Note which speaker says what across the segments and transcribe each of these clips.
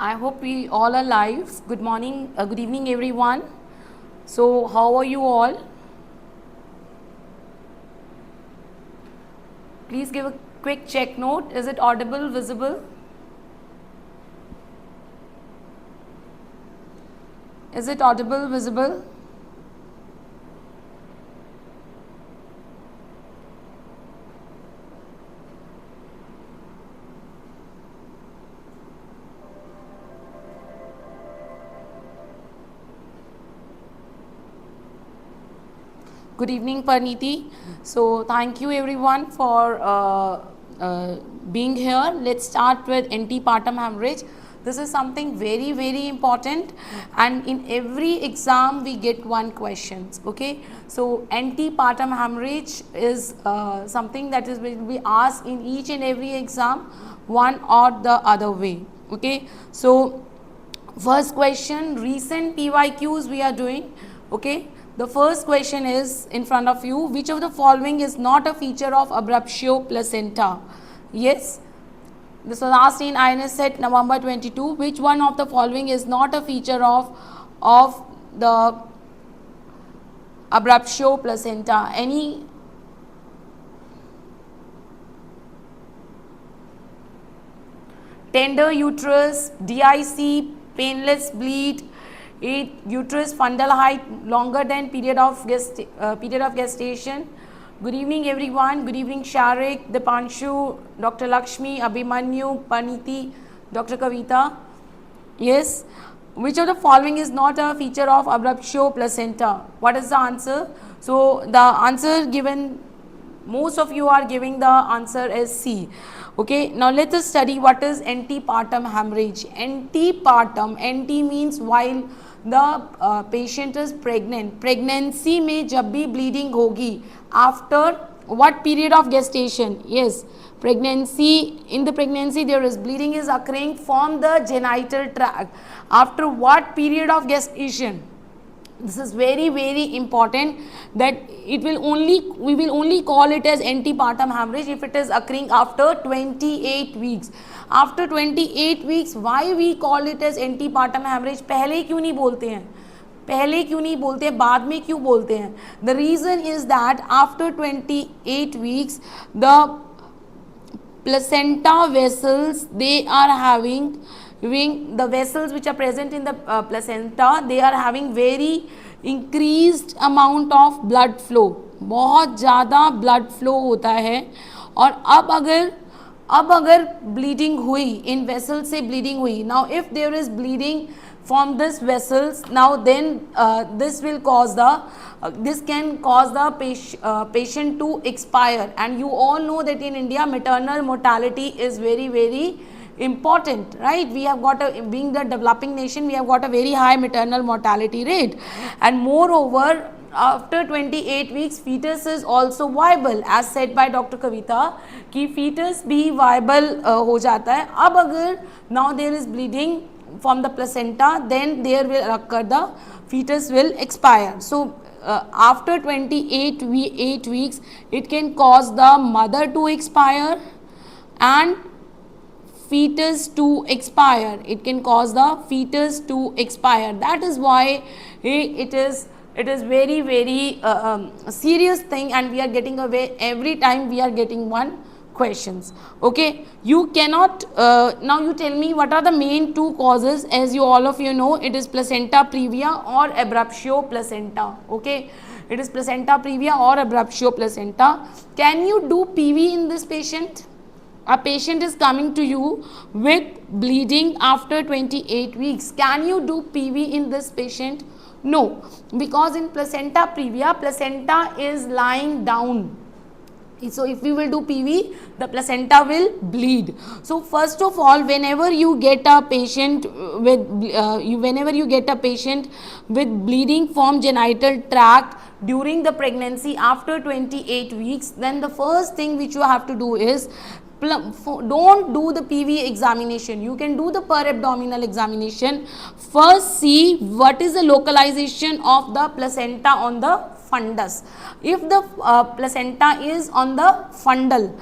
Speaker 1: I hope we all are live. Good morning, good evening everyone. So how are you all? Please give a quick check note. Is it audible, visible? Is it audible, visible? Good evening, Parniti. So thank you everyone for being here. Let's start with antepartum hemorrhage. This is something very, very important, and in every exam we get one question. Okay, so antepartum hemorrhage is something that is will be asked in each and every exam, one or the other way. Okay, so first question, recent PYQs we are doing. Okay. The first question is in front of you, which of the following is not a feature of Abruptio placenta? Yes, this was asked in INS set November 22. Which one of the following is not a feature of the Abruptio placenta? Any? Tender uterus, DIC, painless bleed, uterus fundal height longer than period of gestation. Good evening everyone. Good evening Sharik, Dipanshu, Dr. Lakshmi, Abhimanyu, Paniti, Dr. Kavita. Yes. Which of the following is not a feature of Abruptio placenta? What is the answer? So the answer given, most of you are giving the answer as C. Okay, now let us study what is antepartum hemorrhage. Antepartum, anti means while the patient is pregnant. Pregnancy में जब भी bleeding होगी, after what period of gestation? Yes, pregnancy, in the pregnancy there is bleeding is occurring from the genital tract. After what period of gestation? This is very, very important, that it will only, we will only call it as antepartum hemorrhage if it is occurring after 28 weeks. After 28 weeks, why we call it as antepartum hemorrhage? पहले क्यों नहीं बोलते हैं? पहले क्यों नहीं बोलते हैं, बाद में क्यों बोलते हैं? The reason is that after 28 weeks, the placenta vessels, they are having the vessels which are present in the placenta, they are having very increased amount of blood flow. बहुत ज़्यादा blood flow होता है, और अब अगर bleeding हुई, in vessels से bleeding हुई, now if there is bleeding from this vessels, now then this will cause the this can cause the patient to expire. And you all know that in India maternal mortality is very, very important, right? We have got a, being the developing nation, we have got a very high maternal mortality rate, and moreover after 28 weeks fetus is also viable, as said by Dr. Kavita कि fetus भी viable हो जाता है. अब अगर now there is bleeding from the placenta, then there will occur the fetus will expire. So after 28 weeks it can cause the mother to expire and fetus to expire. It can cause the fetus to expire. That is why it is very, very serious thing, and we are getting away every time we are getting one questions. Okay, you cannot now you tell me what are the main two causes. As you all of you know, it is placenta previa or abruptio placenta. Okay, it is placenta previa or abruptio placenta. Can you do PV in this patient? A patient is coming to you with bleeding after 28 weeks. Can you do PV in this patient? No, because in placenta previa, placenta is lying down. So if we will do PV, the placenta will bleed. So first of all, whenever you get a patient with bleeding from genital tract during the pregnancy after 28 weeks, then the first thing which you have to do is, don't do the PV examination. You can do the per abdominal examination. First see what is the localization of the placenta on the fundus. If the placenta is on the fundal,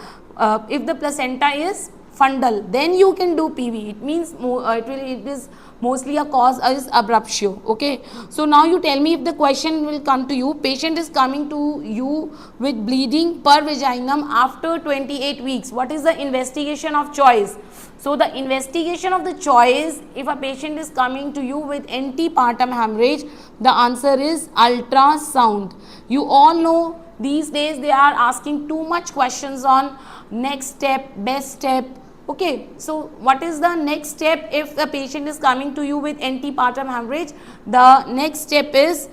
Speaker 1: if the placenta is fundal, then you can do PV. It means it is mostly a cause is abruptio. Okay, so now you tell me, if the question will come to you, patient is coming to you with bleeding per vaginum after 28 weeks, what is the investigation of choice? So the investigation of the choice, if a patient is coming to you with antepartum hemorrhage, the answer is ultrasound. You all know these days they are asking too much questions on next step, best step. Okay, so what is the next step if the patient is coming to you with antepartum hemorrhage? The next step is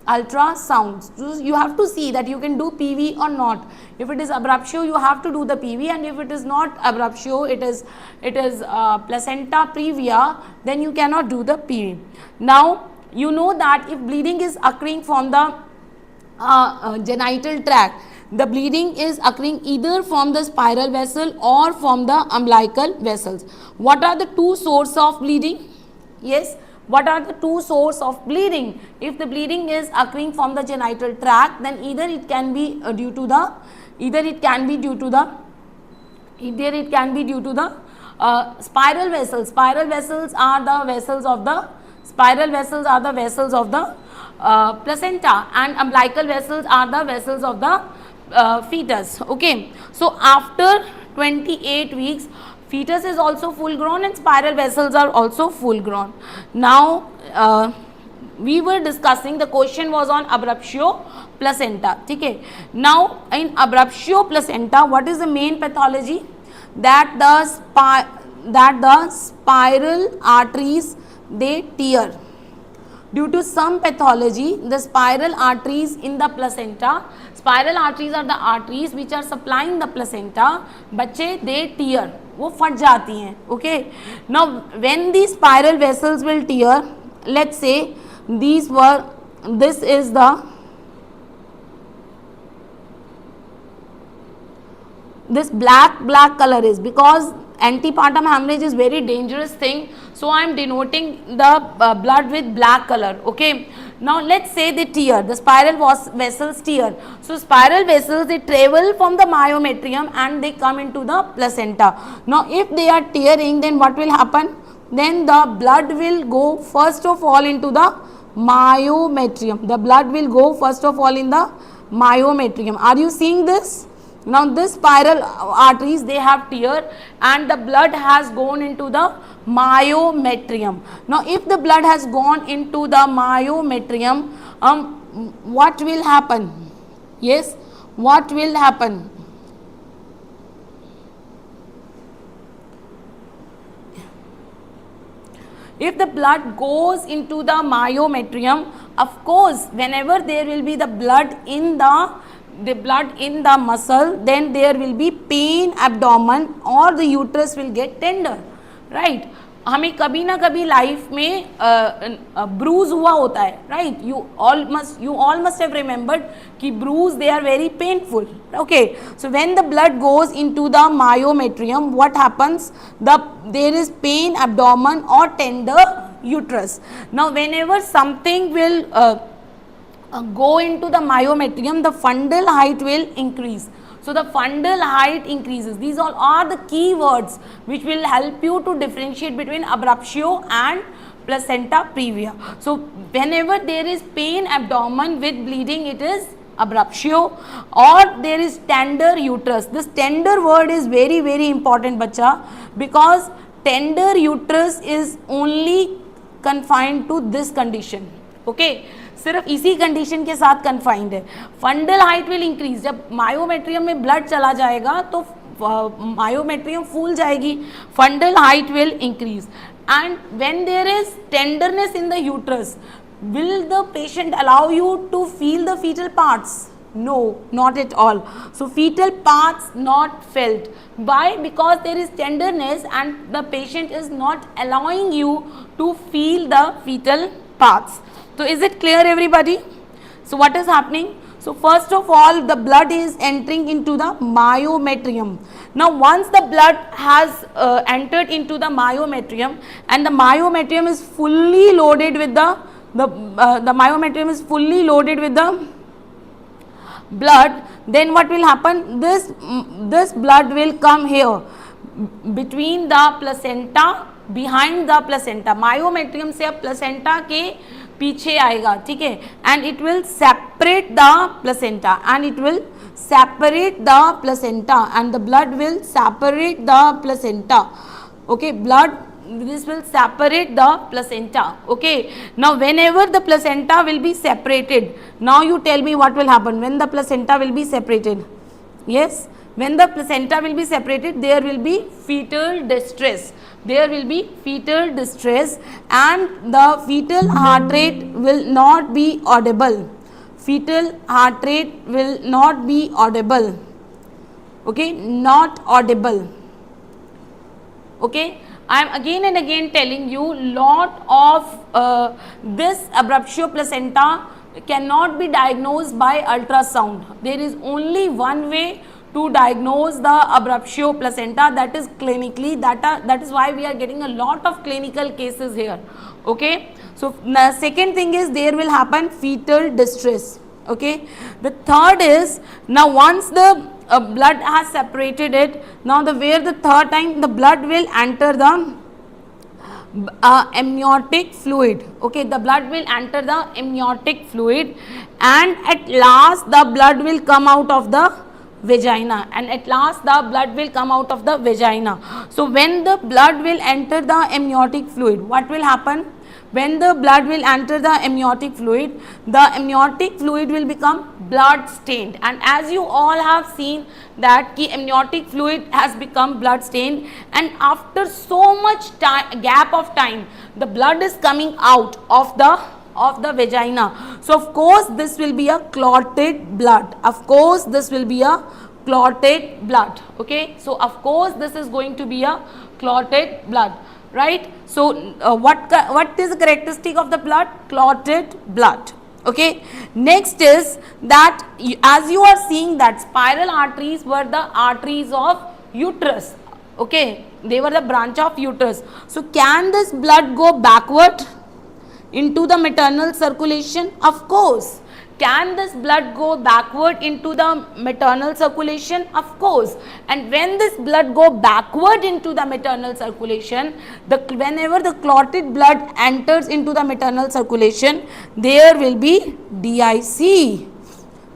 Speaker 1: ultrasound. So you have to see that you can do PV or not. If it is abruptio, you have to do the PV, and if it is not abruptio, it is placenta previa, then you cannot do the PV. Now you know that if bleeding is occurring from the genital tract, the bleeding is occurring either from the spiral vessel or from the umbilical vessels. What are the two sources of bleeding? Yes, what are the two sources of bleeding? If the bleeding is occurring from the genital tract, then either it can be due to the spiral vessels. Spiral vessels are the vessels of the placenta, and umbilical vessels are the vessels of the fetus. Okay, so after 28 weeks, fetus is also full grown and spiral vessels are also full grown. Now we were discussing, the question was on abruptio placenta. Okay, now in abruptio placenta, what is the main pathology? That the spiral arteries, they tear. Due to some pathology, the spiral arteries in the placenta, spiral arteries are the arteries which are supplying the placenta, बच्चे they tear, वो फट जाती हैं. Okay, now when these spiral vessels will tear, let's say this black color is because antepartum hemorrhage is very dangerous thing, so I am denoting the blood with black color. Okay, now let's say they tear, the spiral vessels tear. So spiral vessels, they travel from the myometrium and they come into the placenta. Now if they are tearing, then what will happen? Then the blood will go first of all into the myometrium. The blood will go first of all in the myometrium. Are you seeing this? Now this spiral arteries, they have tear and the blood has gone into the myometrium. Now if the blood has gone into the myometrium, what will happen? Yes, what will happen? If the blood goes into the myometrium, of course whenever there will be the blood in the muscle, then there will be pain abdomen or the uterus will get tender, right? हमें कभी ना कभी life में Bruges हुआ होता है, right? you all must have remembered कि bruise, they are very painful. Okay, so when the blood goes into the myometrium, what happens? There is pain abdomen or tender uterus. Now whenever something will go into the myometrium, the fundal height will increase. So the fundal height increases. These all are the key words which will help you to differentiate between abruptio and placenta previa. So whenever there is pain abdomen with bleeding, it is abruptio, or there is tender uterus. This tender word is very, very important, bacha, because tender uterus is only confined to this condition. Okay, सिर्फ इसी condition के साथ confined है. Fundal height will increase. जब myometrium में blood चला जाएगा तो मायोमेट्रियम फूल जाएगी, fundal height will increase. And when there is tenderness in the uterus, will the patient allow you to feel the fetal parts? No, not at all. So fetal parts not felt. Why? Because there is tenderness and the patient is not allowing you to feel the fetal parts. So is it clear, everybody? So what is happening? So first of all, the blood is entering into the myometrium. Now once the blood has entered into the myometrium and the myometrium is fully loaded with the myometrium is fully loaded with the blood, then what will happen? This blood will come here. between the placenta, behind the placenta. Myometrium से अब placenta के पीछे आएगा, ठीक है, and it will separate the placenta, and it will separate the placenta, and the blood will separate the placenta. Okay, blood, this will separate the placenta. Okay, now whenever the placenta will be separated, now you tell me what will happen when the placenta will be separated. Yes, when the placenta will be separated, there will be fetal distress. There will be fetal distress, and the fetal heart rate will not be audible. Fetal heart rate will not be audible. Okay, not audible. Okay, I am again and again telling you, lot of this abruptio placenta cannot be diagnosed by ultrasound. There is only one way to diagnose the abruptio placenta, that is clinically. That is why we are getting a lot of clinical cases here. Okay, so the second thing is there will happen fetal distress. Okay, the third is, now once the blood has separated it, now where the third time the blood will enter the amniotic fluid. Okay, the blood will enter the amniotic fluid, and at last the blood will come out of the vagina, and at last the blood will come out of the vagina. So when the blood will enter the amniotic fluid, what will happen? When the blood will enter the amniotic fluid will become blood stained, and as you all have seen that the amniotic fluid has become blood stained, and after so much time, gap of time, the blood is coming out of the vagina. So of course this will be a clotted blood. Of course this will be a clotted blood. Okay, so of course this is going to be a clotted blood, right? So what is the characteristic of the blood? Clotted blood. Okay, next is that as you are seeing that spiral arteries were the arteries of uterus. Okay, they were the branch of uterus. So can this blood go backward into the maternal circulation? Of course. Can this blood go backward into the maternal circulation? Of course. And when this blood go backward into the maternal circulation, whenever the clotted blood enters into the maternal circulation, there will be DIC.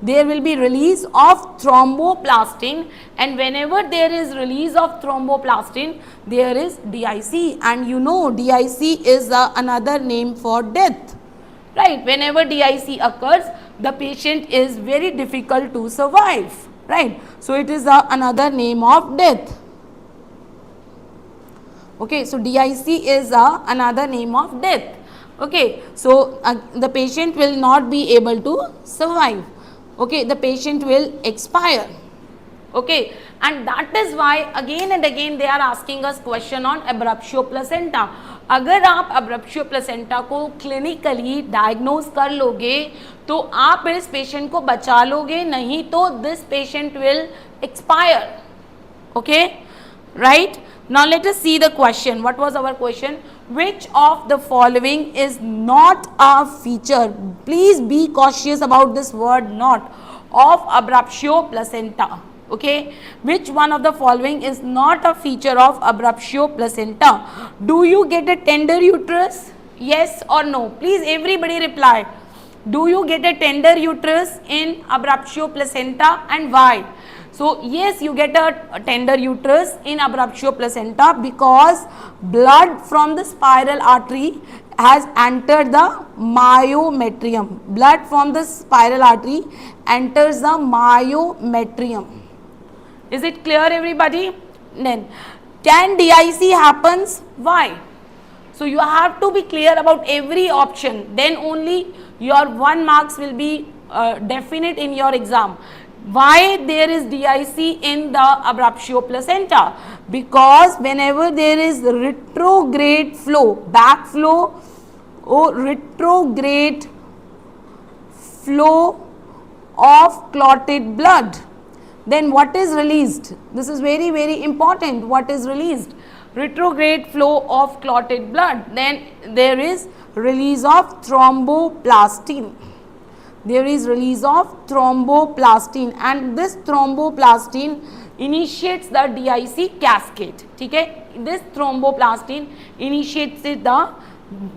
Speaker 1: There will be release of thromboplastin, and whenever there is release of thromboplastin, there is DIC, and you know DIC is another name for death, right? Whenever DIC occurs, the patient is very difficult to survive, right? So it is another name of death. Okay, so DIC is another name of death. Okay, so the patient will not be able to survive. Okay, the patient will expire. Okay, and that is why again and again they are asking us question on abruptio placenta. अगर आप abruptio placenta को clinically diagnose कर लोगे तो आप इस patient को बचा लोगे, नहीं तो this patient will expire. Okay, right? Now let us see the question. What was our question? Which of the following is not a feature? Please be cautious about this word not, of abruptio placenta. Okay, which one of the following is not a feature of abruptio placenta? Do you get a tender uterus? Yes or no? Please everybody reply. Do you get a tender uterus in abruptio placenta, and why? So yes, you get a tender uterus in abruptio placenta because blood from the spiral artery has entered the myometrium. Blood from the spiral artery enters the myometrium. Is it clear, everybody? Then can DIC happens? Why? So you have to be clear about every option, then only your 1 marks will be definite in your exam. Why there is DIC in the abruptio placenta? Because whenever there is retrograde flow, backflow or retrograde flow of clotted blood, then what is released? This is very, very important. What is released? Retrograde flow of clotted blood. Then there is release of thromboplastin. There is release of thromboplastin, and this thromboplastin initiates the DIC cascade. ठीक है, this thromboplastin initiates the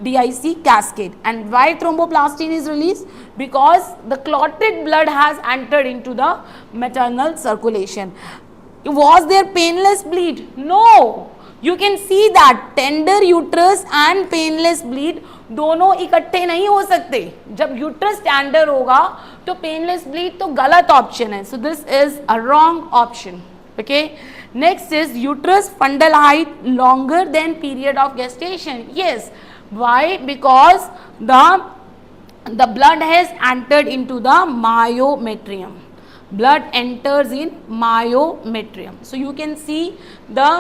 Speaker 1: DIC cascade. And why thromboplastin is released? Because the clotted blood has entered into the maternal circulation. Was there painless bleed? No. You can see that tender uterus and painless bleed दोनों इकट्ठे नहीं हो सकते. जब uterus tender होगा तो painless bleed तो गलत ऑप्शन है. So this is a wrong option. Okay, next is uterus fundal height longer than period of gestation. Yes, why? Because the blood has entered into the myometrium. Blood enters in myometrium. So you can see the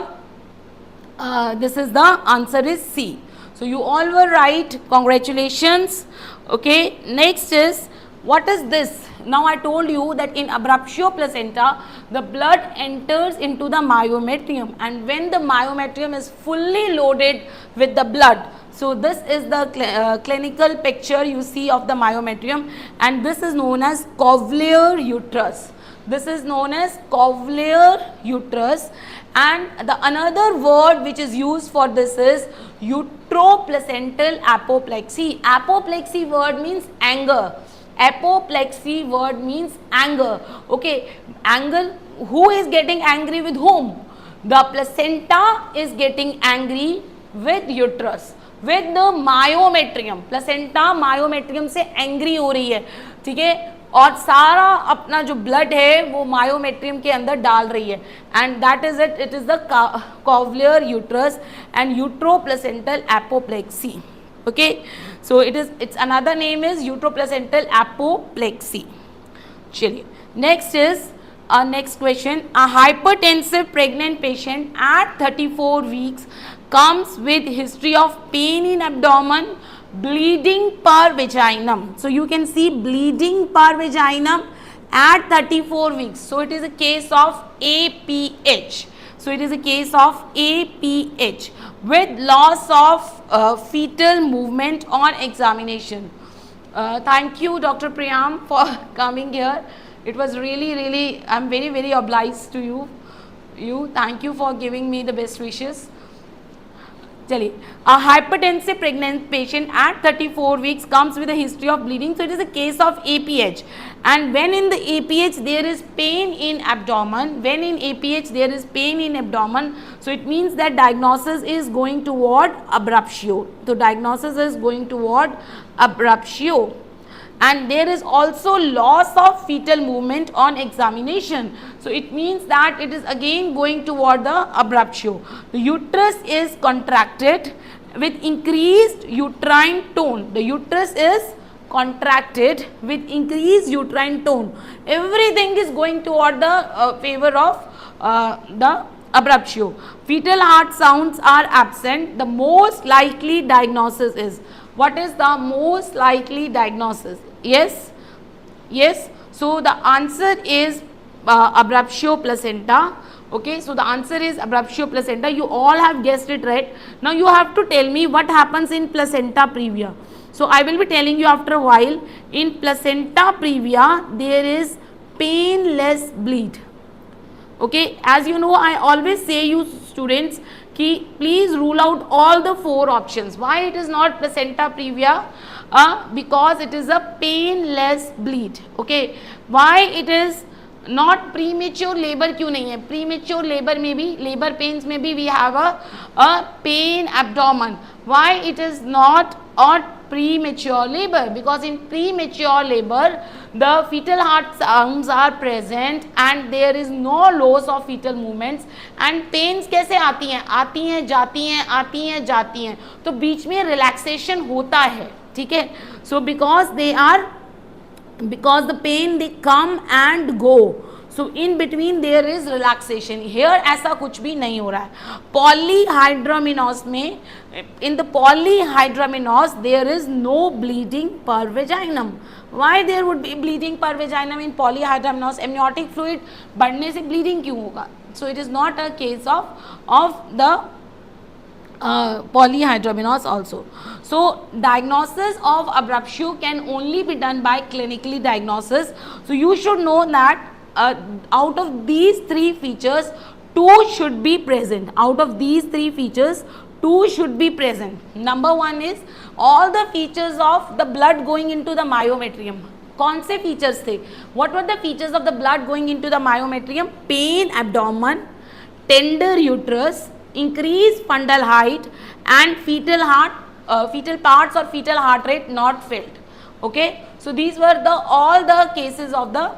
Speaker 1: this is the answer is C. So you all were right. Congratulations. Okay, next is, what is this? Now I told you that in Abruptio placenta the blood enters into the myometrium, and when the myometrium is fully loaded with the blood, so this is the clinical picture you see of the myometrium, and this is known as cochlear uterus. This is known as cochlear uterus, and the another word which is used for this is uteroplacental apoplexy. Apoplexy word means anger. Apoplexy word means anger. Okay, anger. Who is getting angry with whom? The placenta is getting angry with uterus, with the myometrium. Placenta myometrium से angry हो रही है, ठीक है, और सारा अपना जो ब्लड है वो मायोमेट्रियम के अंदर डाल रही है, and that is it. It is the Couvelaire uterus and uteroplacental apoplexy. Okay, so it's another name is uteroplacental apoplexy. चलिए, next is next question. A hypertensive pregnant patient at 34 weeks comes with history of pain in abdomen, bleeding per vaginum. So you can see bleeding per vaginum at 34 weeks. So it is a case of APH. So it is a case of APH with loss of fetal movement on examination. Thank you, Dr. Priyam, for coming here. It was really, I'm very obliged to you. Thank you for giving me the best wishes. चलिए, a hypertensive pregnant patient at 34 weeks comes with a history of bleeding. So it is a case of APH, and when in the APH there is pain in abdomen, when in APH there is pain in abdomen, so it means that diagnosis is going toward abruptio. So diagnosis is going toward abruptio, and there is also loss of fetal movement on examination. So it means that it is again going toward the abruptio. The uterus is contracted with increased uterine tone. The uterus is contracted with increased uterine tone. Everything is going toward the favor of the abruptio. Fetal heart sounds are absent. The most likely diagnosis is, what is the most likely diagnosis? Yes. So the answer is abruptio placenta. Okay, so the answer is abruptio placenta. You all have guessed it right. Now you have to tell me what happens in placenta previa. So I will be telling you after a while. In placenta previa there is painless bleed. Okay, as you know, I always say you students ki please rule out all the 4 options. Why it is not placenta previa? Because it is a painless bleed. Okay, why it is not premature labor? क्यों नहीं है? Premature labor में भी, labor pains में भी we have a pain abdomen. Why it is not a premature labor? Because in premature labor the fetal heart sounds are present and there is no loss of fetal movements, and pains कैसे आती हैं? आती हैं जाती हैं, आती हैं जाती हैं, तो बीच में relaxation होता है, ठीक है. So because the pain they come and go, so in between there is relaxation. Here ऐसा कुछ भी नहीं हो रहा है. Polyhydramnios में, in the polyhydramnios there is no bleeding per vaginum. Why there would be bleeding per vaginum in polyhydramnios? Amniotic fluid बढ़ने से bleeding क्यों होगा? So it is not a case of the polyhydramnios also. So diagnosis of abruptio can only be done by clinically diagnosis. So you should know that out of these three features, two should be present. Out of these three features, two should be present. Number one is all the features of the blood going into the myometrium. कौन से features थे? What were the features of the blood going into the myometrium? Pain abdomen, tender uterus, increased fundal height, and fetal parts or fetal heart rate not felt. Okay, so these were all the cases of the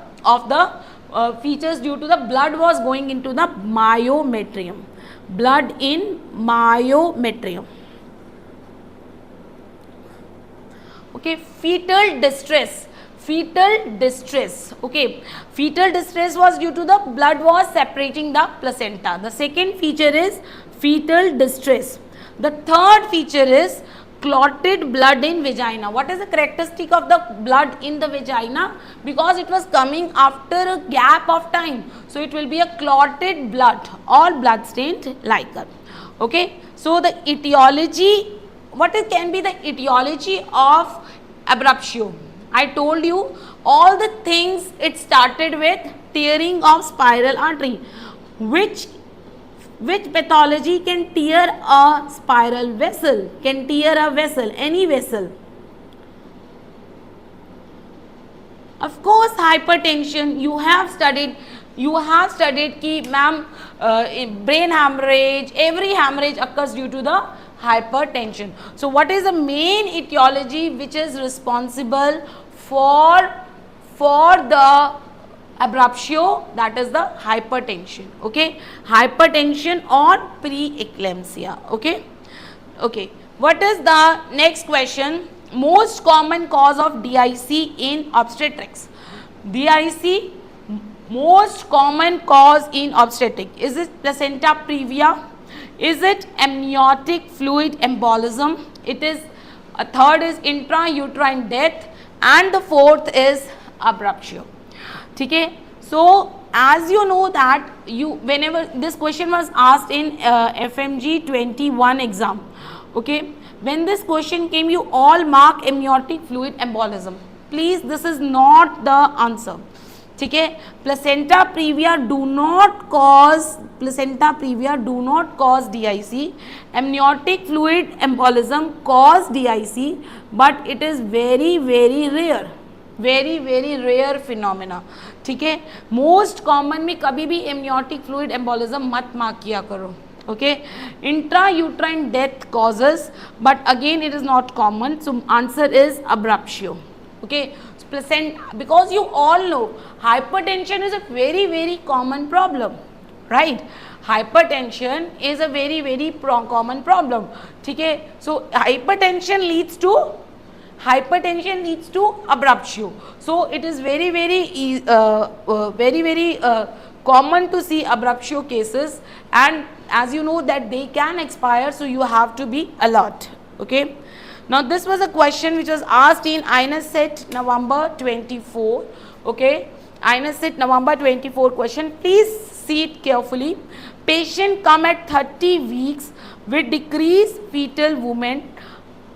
Speaker 1: features due to the blood was going into the myometrium. Blood in myometrium. Okay, fetal distress. Okay, fetal distress was due to the blood was separating the placenta. The second feature is fetal distress. The third feature is clotted blood in vagina. What is the characteristic of the blood in the vagina? Because it was coming after a gap of time, so it will be a clotted blood or blood stained liquor. Okay, so the etiology, can be the etiology of abruptio? I told you all the things. It started with tearing of spiral artery. Which pathology can tear a spiral vessel? Can tear a vessel, any vessel? Of course, hypertension. You have studied ki ma'am, brain hemorrhage, every hemorrhage occurs due to the hypertension. So what is the main etiology which is responsible for the abruptio? That is the hypertension. Okay, hypertension or preeclampsia. Okay, what is the next question? Most common cause of DIC in obstetrics. DIC, most common cause in obstetric. Is it placenta previa? Is it amniotic fluid embolism? It is a third is intrauterine death, and the fourth is abruptio. Okay, so as you know that whenever this question was asked in FMG 21 exam, okay, when this question came, you all mark amniotic fluid embolism. Please, this is not the answer. Okay, placenta previa do not cause DIC. Amniotic fluid embolism cause DIC, but it is very rare. very rare phenomena. ठीक है, most common में कभी भी amniotic fluid embolism मत mark किया करो. Okay, intrauterine death causes, but again it is not common, so answer is abruptio. Okay, so placenta, because you all know hypertension is a very common problem, right? Hypertension is a very common problem. ठीक है, so hypertension leads to abruptio. So it is very common to see abruptio cases, and as you know that they can expire, so you have to be alert. Okay, now this was a question which was asked in INS set November 24. Okay, INS set November 24 question. Please see it carefully. Patient come at 30 weeks with decreased fetal movement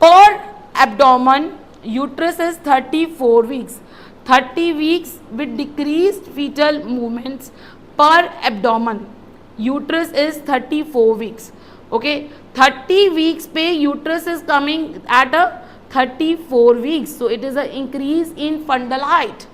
Speaker 1: per abdomen. Uterus is 34 weeks. 30 weeks with decreased fetal movements per abdomen. Uterus is 34 weeks. Okay, 30 weeks pe uterus is coming at a 34 weeks. So it is an increase in fundal height,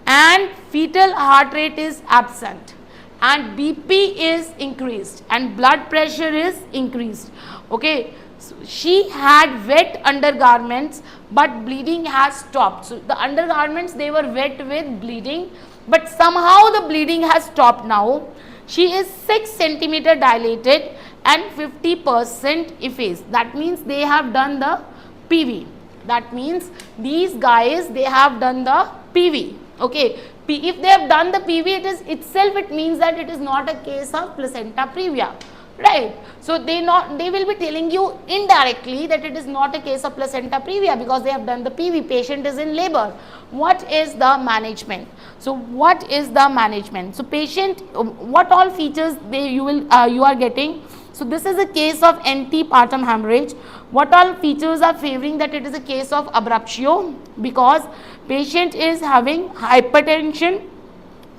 Speaker 1: and fetal heart rate is absent, and BP is increased, and blood pressure is increased. Okay, so she had wet undergarments, but bleeding has stopped. So the undergarments, they were wet with bleeding, but somehow the bleeding has stopped now. She is 6 centimeter dilated and 50% effaced. That means they have done the PV. That means these guys, they have done the PV. Okay, if they have done the PV, it means that it is not a case of placenta previa, right? So they will be telling you indirectly that it is not a case of placenta previa because they have done the PV. Patient is in labor. What is the management? So what is the management? So patient, what all features you are getting? So this is a case of antepartum hemorrhage. What all features are favoring that it is a case of abruptio? Because patient is having hypertension,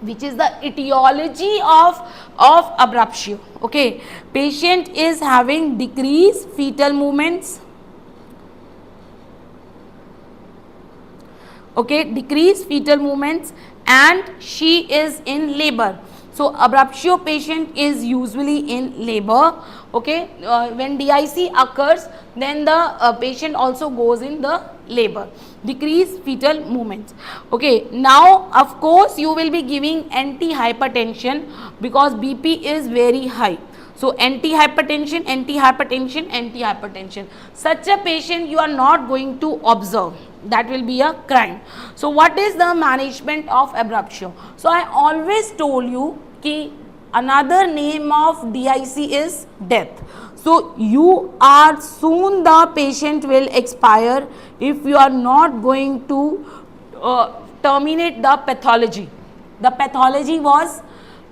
Speaker 1: which is the etiology of abruptio. Okay, patient is having decreased fetal movements. Okay, decreased fetal movements, and she is in labor. So abruptio patient is usually in labor. Okay, when DIC occurs, then the patient also goes in the labor. Decreased fetal movements. Okay, now of course you will be giving anti-hypertension because BP is very high. So anti-hypertension, anti-hypertension, anti-hypertension. Such a patient you are not going to observe. That will be a crime. So what is the management of abruptio? So I always told you ki another name of DIC is death. So you are soon the patient will expire if you are not going to terminate the pathology. The pathology was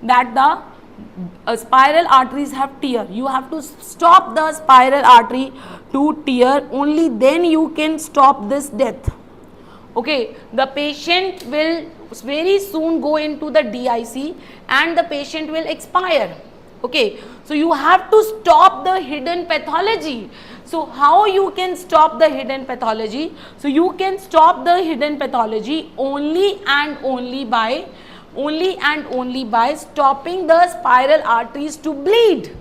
Speaker 1: that the spiral arteries have tear. You have to stop the spiral artery to tear, only then you can stop this death. Okay, the patient will very soon go into the DIC and the patient will expire. Okay, so you have to stop the hidden pathology. So how you can stop the hidden pathology? So you can stop the hidden pathology only and only by stopping the spiral arteries to bleed,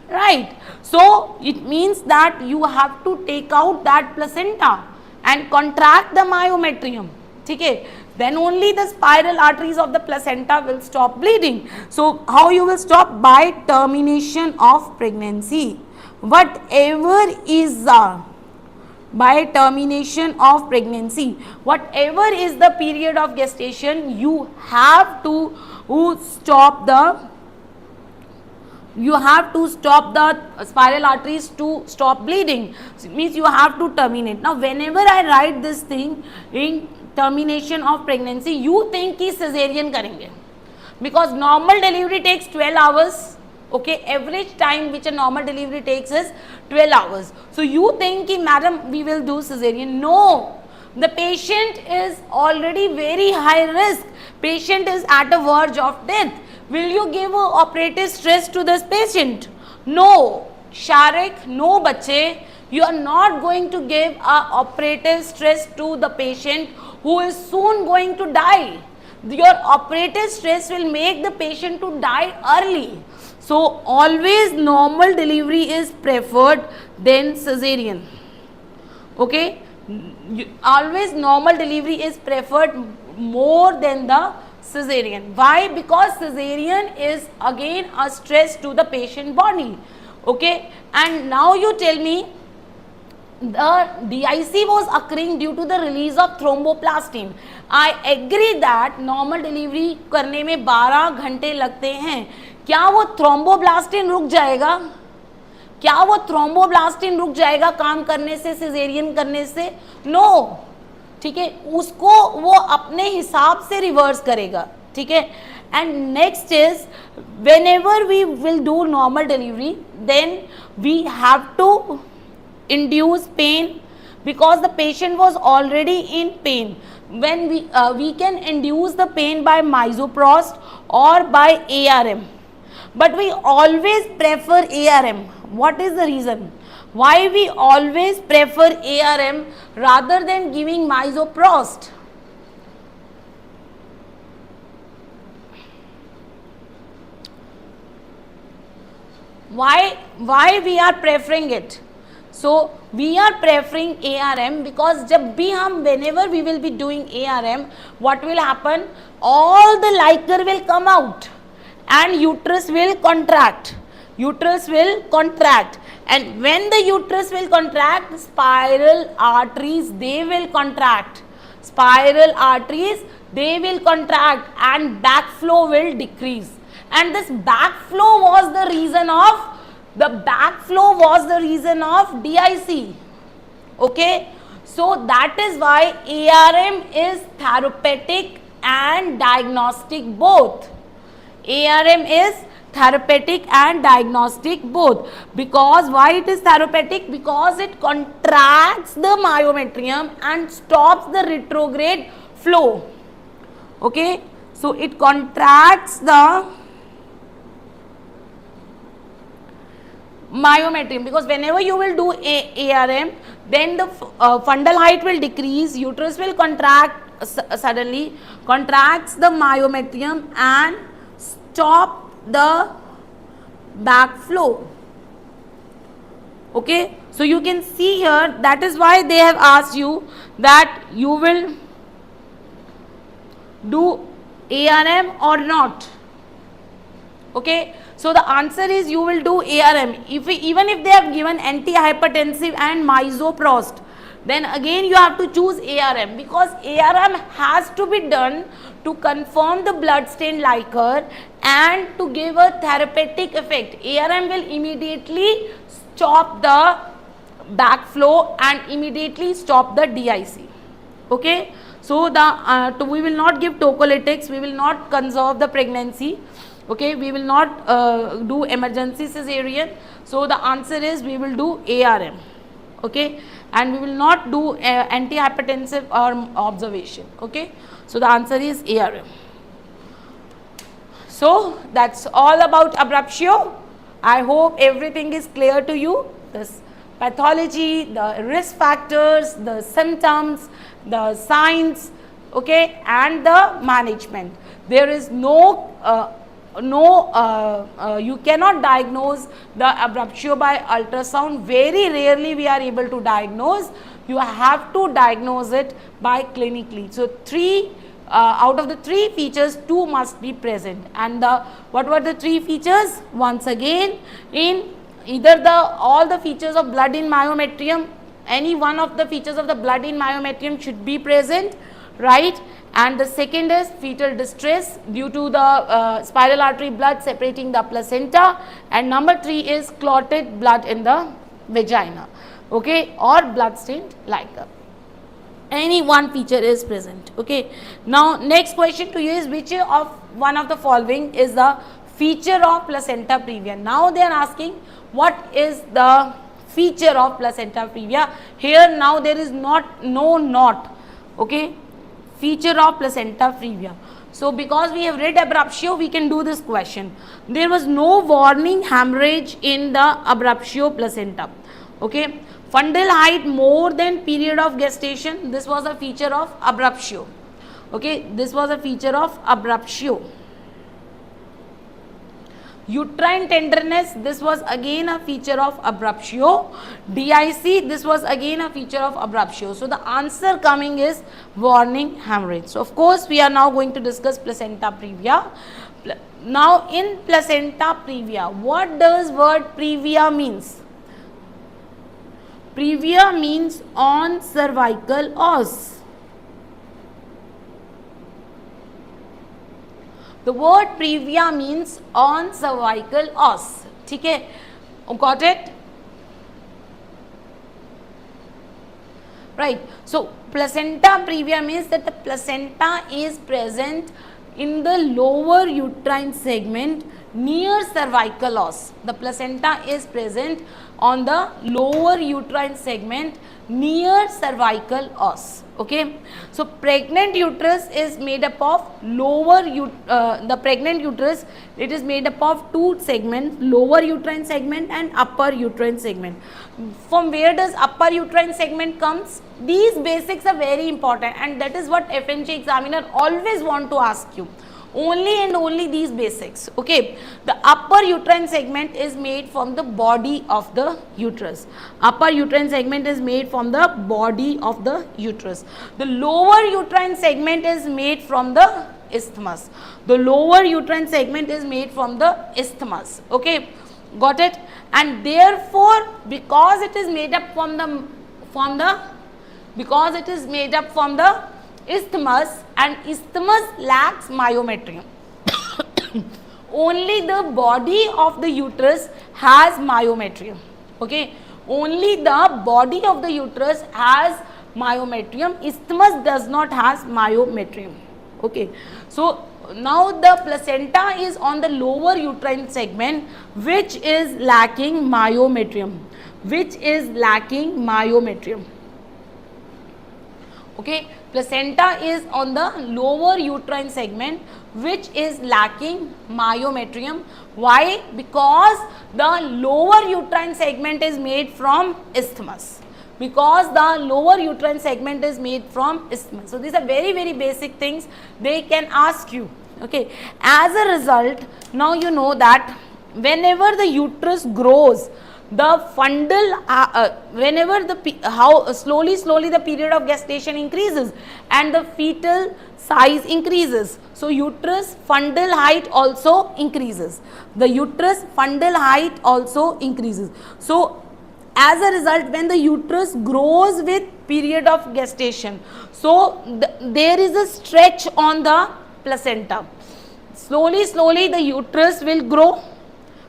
Speaker 1: right? So it means that you have to take out that placenta and contract the myometrium. Okay, then only the spiral arteries of the placenta will stop bleeding. So how you will stop? By termination of pregnancy. Whatever is by termination of pregnancy, whatever is the period of gestation, you have to stop the spiral arteries to stop bleeding. So it means you have to terminate. Now whenever I write this thing in termination of pregnancy, you think ki cesarean karenge, because normal delivery takes 12 hours. Okay, average time which a normal delivery takes is 12 hours. So you think ki madam we will do cesarean. No, the patient is already very high risk. Patient is at a verge of death. Will you give operative stress to this patient? No, Sharik, no bache, you are not going to give operative stress to the patient who is soon going to die. Your operative stress will make the patient to die early. So always normal delivery is preferred than cesarean. Okay, always normal delivery is preferred more than the cesarean. Why? Because cesarean is again a stress to the patient body. Okay, and now you tell me the DIC was occurring due to the release of thromboplastin. I agree that normal delivery करने में 12 घंटे लगते हैं. क्या वो thromboplastin रुक जाएगा? क्या वो थ्रोम्बोप्लास्टिन रुक जाएगा काम करने से, सिजेरियन करने से? नो, ठीक है, उसको वो अपने हिसाब से रिवर्स करेगा. ठीक है. And next is, whenever we will do normal delivery, then we have to induce pain because the patient was already in pain. When we can induce the pain by misoprost or by ARM, but we always prefer ARM. What is the reason? Why we always prefer ARM rather than giving misoprost? Why we are preferring it? So we are preferring ARM because whenever we will be doing ARM, what will happen? All the liquor will come out and uterus will contract. Uterus will contract, and when the uterus will contract, spiral arteries they will contract. Spiral arteries they will contract and backflow will decrease. And this backflow was the reason of DIC. Okay, so that is why ARM is therapeutic and diagnostic both. ARM is therapeutic and diagnostic both. Because why it is therapeutic? Because it contracts the myometrium and stops the retrograde flow. Okay, So it contracts the myometrium, because whenever you will do ARM, then the fundal height will decrease, uterus will contract suddenly, contracts the myometrium and stop the backflow. Okay, so you can see here, that is why they have asked you that you will do ARM or not. Okay, so the answer is you will do ARM. Even if they have given antihypertensive and misoprost, then again you have to choose ARM, because ARM has to be done to confirm the blood stain liquor and to give a therapeutic effect. ARM will immediately stop the backflow and immediately stop the DIC. Okay, so we will not give tocolytics, we will not conserve the pregnancy. Okay, we will not do emergency cesarean. So the answer is we will do ARM. Okay, and we will not do antihypertensive or observation. Okay, so the answer is ARM. So that's all about abruptio. I hope everything is clear to you. This pathology, the risk factors, the symptoms, the signs, okay, and the management. There is you cannot diagnose the abruptio by ultrasound. Very rarely we are able to diagnose. You have to diagnose it by clinically. So out of the 3 features, 2 must be present. And what were the 3 features? Once again, in either all the features of blood in myometrium, any one of the features of the blood in myometrium should be present, right? And the second is fetal distress due to the spiral artery blood separating the placenta, and number 3 is clotted blood in the vagina, okay, or blood stained liquor. Any one feature is present. Okay, now next question to you is, which of one of the following is the feature of placenta previa? Now they are asking what is the feature of placenta previa. Here now there is not, okay, feature of placenta previa. So because we have read abruptio, we can do this question. There was no warning hemorrhage in the abruptio placenta. Okay, fundal height more than period of gestation, this was a feature of abruptio. Okay, this was a feature of abruptio. Uterine tenderness, this was again a feature of abruptio. DIC, this was again a feature of abruptio. So the answer coming is warning hemorrhage. So of course we are now going to discuss placenta previa. Now in placenta previa, what does word previa means? Previa means on cervical os. The word previa means on cervical os. Okay, got it? Right. So placenta previa means that the placenta is present in the lower uterine segment near cervical os. The placenta is present on the lower uterine segment near cervical os. Okay, so pregnant uterus is made up of the pregnant uterus, it is made up of 2 segments, lower uterine segment and upper uterine segment. From where does upper uterine segment comes? These basics are very important, and that is what FNG examiner always want to ask you. Only and only these basics. Okay, the upper uterine segment is made from the body of the uterus. Upper uterine segment is made from the body of the uterus. The lower uterine segment is made from the isthmus. The lower uterine segment is made from the isthmus. Okay, got it? And therefore, because it is made up from the isthmus, and isthmus lacks myometrium. Only the body of the uterus has myometrium. Okay, only the body of the uterus has myometrium. Isthmus does not has myometrium. Okay, so now the placenta is on the lower uterine segment, which is lacking myometrium. Okay, placenta is on the lower uterine segment, which is lacking myometrium. Why? Because the lower uterine segment is made from isthmus. Because the lower uterine segment is made from isthmus. So these are very, very basic things they can ask you. Okay. As a result, now you know that whenever the uterus grows, the fundal, whenever the slowly the period of gestation increases and the fetal size increases. So uterus fundal height also increases. The uterus fundal height also increases. So as a result, when the uterus grows with period of gestation, so there is a stretch on the placenta. Slowly the uterus will grow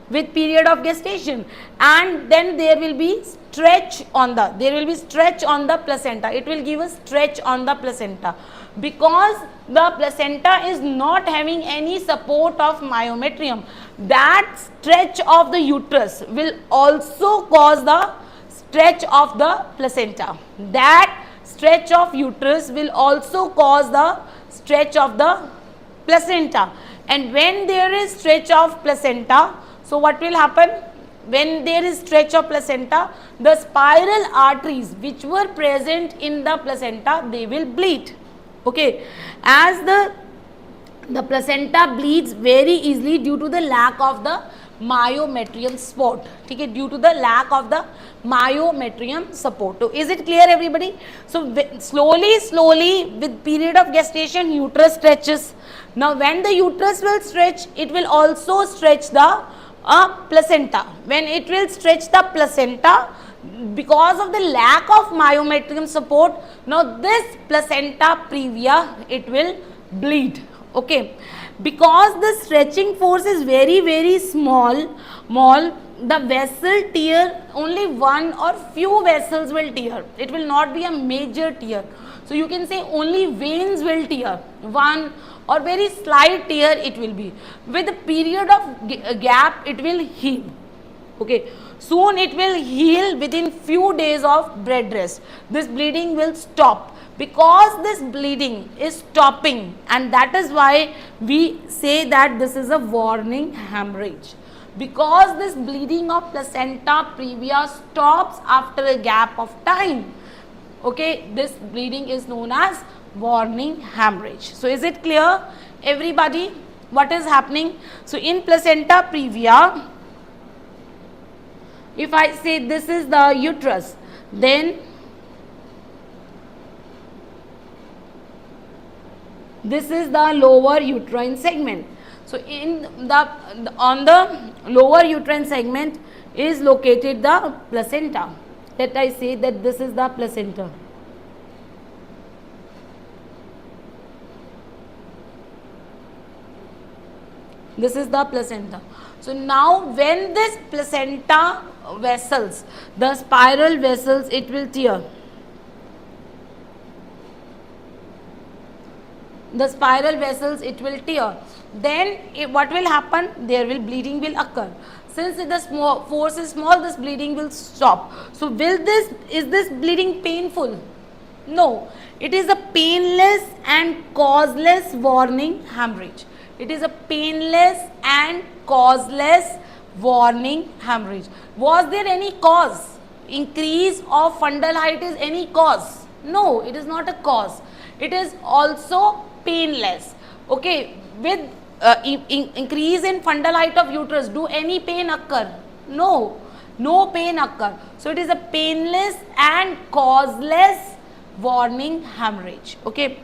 Speaker 1: with period of gestation, and then there will be stretch on the placenta. It will give a stretch on the placenta, because the placenta is not having any support of myometrium. That stretch of the uterus will also cause the stretch of the placenta. That stretch of uterus will also cause the stretch of the placenta. And when there is stretch of placenta, so what will happen? When there is stretch of placenta, the spiral arteries which were present in the placenta, they will bleed. Okay. As the placenta bleeds very easily due to the lack of the myometrium support. Okay, due to the lack of the myometrium support. So is it clear, everybody? So slowly with period of gestation, uterus stretches. Now when the uterus will stretch, it will also stretch the placenta. When it will stretch the placenta, because of the lack of myometrium support, now this placenta previa, it will bleed. Okay. Because the stretching force is very, very small, the vessel tear, only one or few vessels will tear. It will not be a major tear. So you can say only veins will tear, one or very slight tear it will be. With a period of gap, it will heal. Okay. Soon it will heal within few days of bed rest. This bleeding will stop. Because this bleeding is stopping, and that is why we say that this is a warning hemorrhage. Because this bleeding of placenta previa stops after a gap of time. Okay, this bleeding is known as warning hemorrhage. So is it clear, everybody, what is happening? So in placenta previa, if I say this is the uterus, then this is the lower uterine segment. So on the lower uterine segment is located the placenta. Let I say that this is the placenta. This is the placenta. So now when this placenta vessels, the spiral vessels, it will tear. The spiral vessels, it will tear. Then what will happen? There will bleeding will occur. Since the force is small, this bleeding will stop. So is this bleeding painful? No. It is a painless and causeless warning hemorrhage. It is a painless and causeless warning hemorrhage. Was there any cause? Increase of fundal height is any cause? No, it is not a cause. It is also painless. Okay, with increase in fundal height of uterus, do any pain occur? No, no pain occur. So it is a painless and causeless warning hemorrhage. Okay.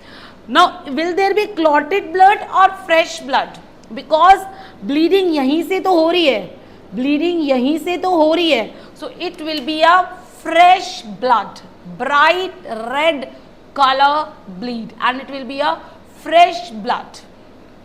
Speaker 1: Now will there be clotted blood or fresh blood? Because bleeding yahin se to ho rahi hai. Bleeding yahin se to ho rahi hai. So it will be a fresh blood, bright red color bleed, and it will be a fresh blood.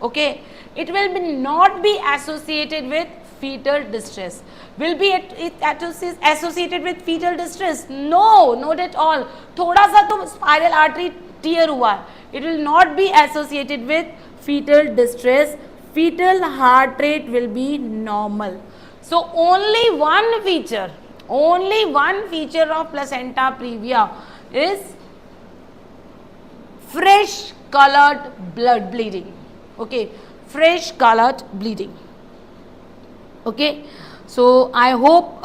Speaker 1: Okay. It will not be associated with fetal distress. Will be it associated with fetal distress? No, not at all. Thoda sa to spiral artery tear hua hai. It will not be associated with fetal distress. Fetal heart rate will be normal. So only one feature of placenta previa is fresh colored blood bleeding. Okay, fresh colored bleeding. Okay, so I hope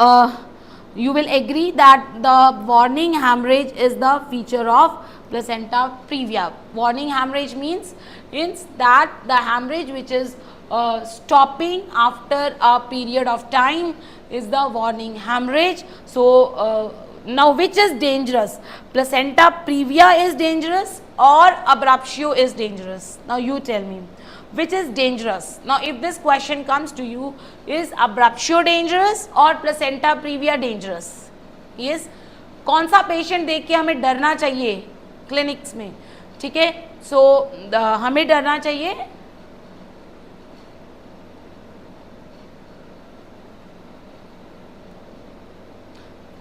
Speaker 1: you will agree that the warning hemorrhage is the feature of placenta previa. Warning hemorrhage means that the hemorrhage which is stopping after a period of time is the warning hemorrhage. So now which is dangerous? Placenta previa is dangerous or abruptio is dangerous? Now you tell me. Which is dangerous? Now if this question comes to you, is abruptio dangerous or placenta previa dangerous? Yes. कौन सा patient देख के हमें डरना चाहिए clinics में? ठीक है, सो हमें डरना चाहिए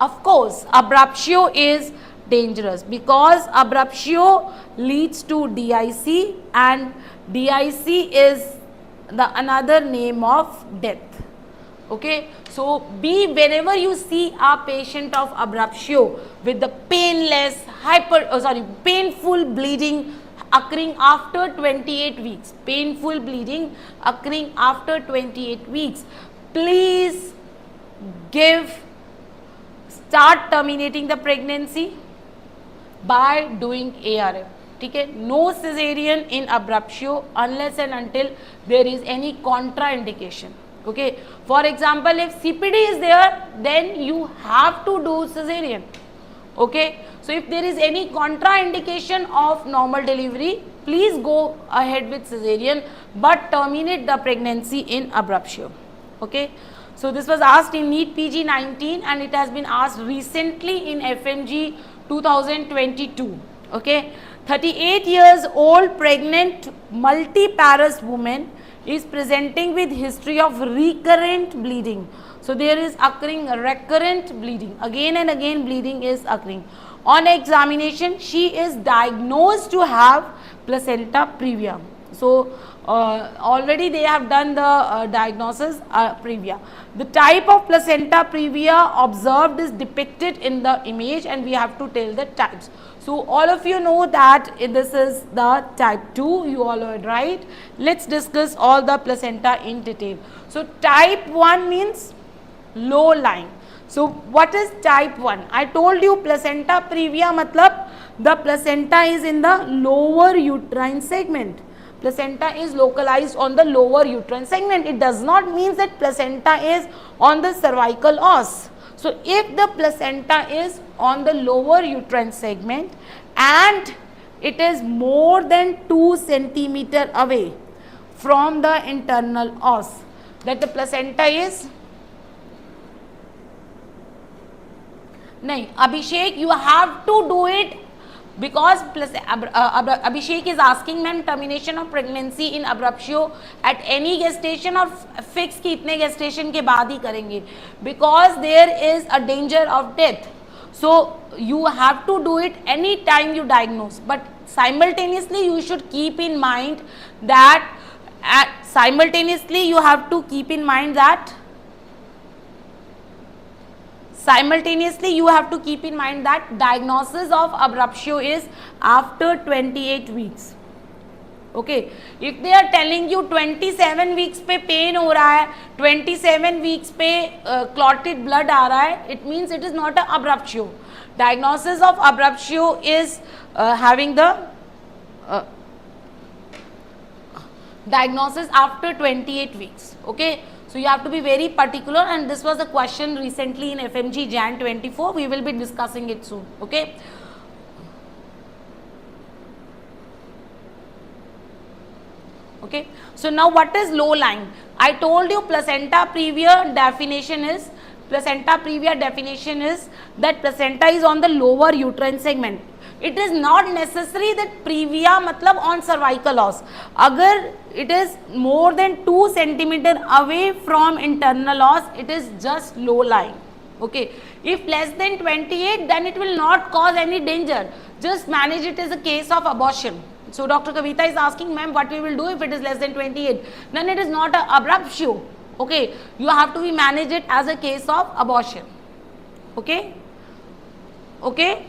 Speaker 1: of course abruptio is dangerous because abruptio leads to DIC and DIC is the another name of death. Okay, so whenever you see a patient of abruptio with the painless painful bleeding occurring after 28 weeks, painful bleeding occurring after 28 weeks, please start terminating the pregnancy by doing ARF. ठीक है, no cesarean in abruptio unless and until there is any contraindication. Okay, for example, if CPD is there, then you have to do cesarean. Okay, so if there is any contraindication of normal delivery, please go ahead with cesarean but terminate the pregnancy in abruptio. Okay, so this was asked in NEET PG 19 and it has been asked recently in FMG 2022. Okay, 38 years old pregnant multiparous woman is presenting with history of recurrent bleeding. So there is occurring recurrent bleeding, again and again bleeding is occurring. On examination she is diagnosed to have placenta previa. So already they have done the diagnosis previa. The type of placenta previa observed is depicted in the image and we have to tell the types. So all of you know that this is the type 2, you all are right. Let's discuss all the placenta in detail. So type 1 means low lying. So what is type 1? I told you placenta previa matlab the placenta is in the lower uterine segment. Placenta is localized on the lower uterine segment. It does not mean that placenta is on the cervical os. So if the placenta is on the lower uterine segment and it is more than 2 centimeter away from the internal os, that the placenta is Abhishek, you have to do it because Abhishek is asking ma'am termination of pregnancy in abruptio at any gestation or fix ki itne gestation ke baad hi karenge because there is a danger of death. So you have to do it any time you diagnose, but simultaneously you should keep in mind that diagnosis of abruptio is after 28 weeks. Okay, if they are telling you 27 weeks पे pain हो रहा है, 27 weeks पे clotted blood आ रहा है, it means it is not a abruptio. Diagnosis of abruptio is having the diagnosis after 28 weeks. Okay, so you have to be very particular and this was a question recently in FMG Jan 24. We will be discussing it soon. Okay. Okay, so now what is low lying? I told you placenta previa definition is that placenta is on the lower uterine segment. It is not necessary that previa matlab on cervical os. Agar it is more than 2 centimeter away from internal os, it is just low lying. Okay, if less than 28, then it will not cause any danger. Just manage it as a case of abortion. So Dr. Kavita is asking, ma'am, what we will do if it is less than 28? Then it is not a abruptio. Okay, you have to be manage it as a case of abortion. Okay, okay.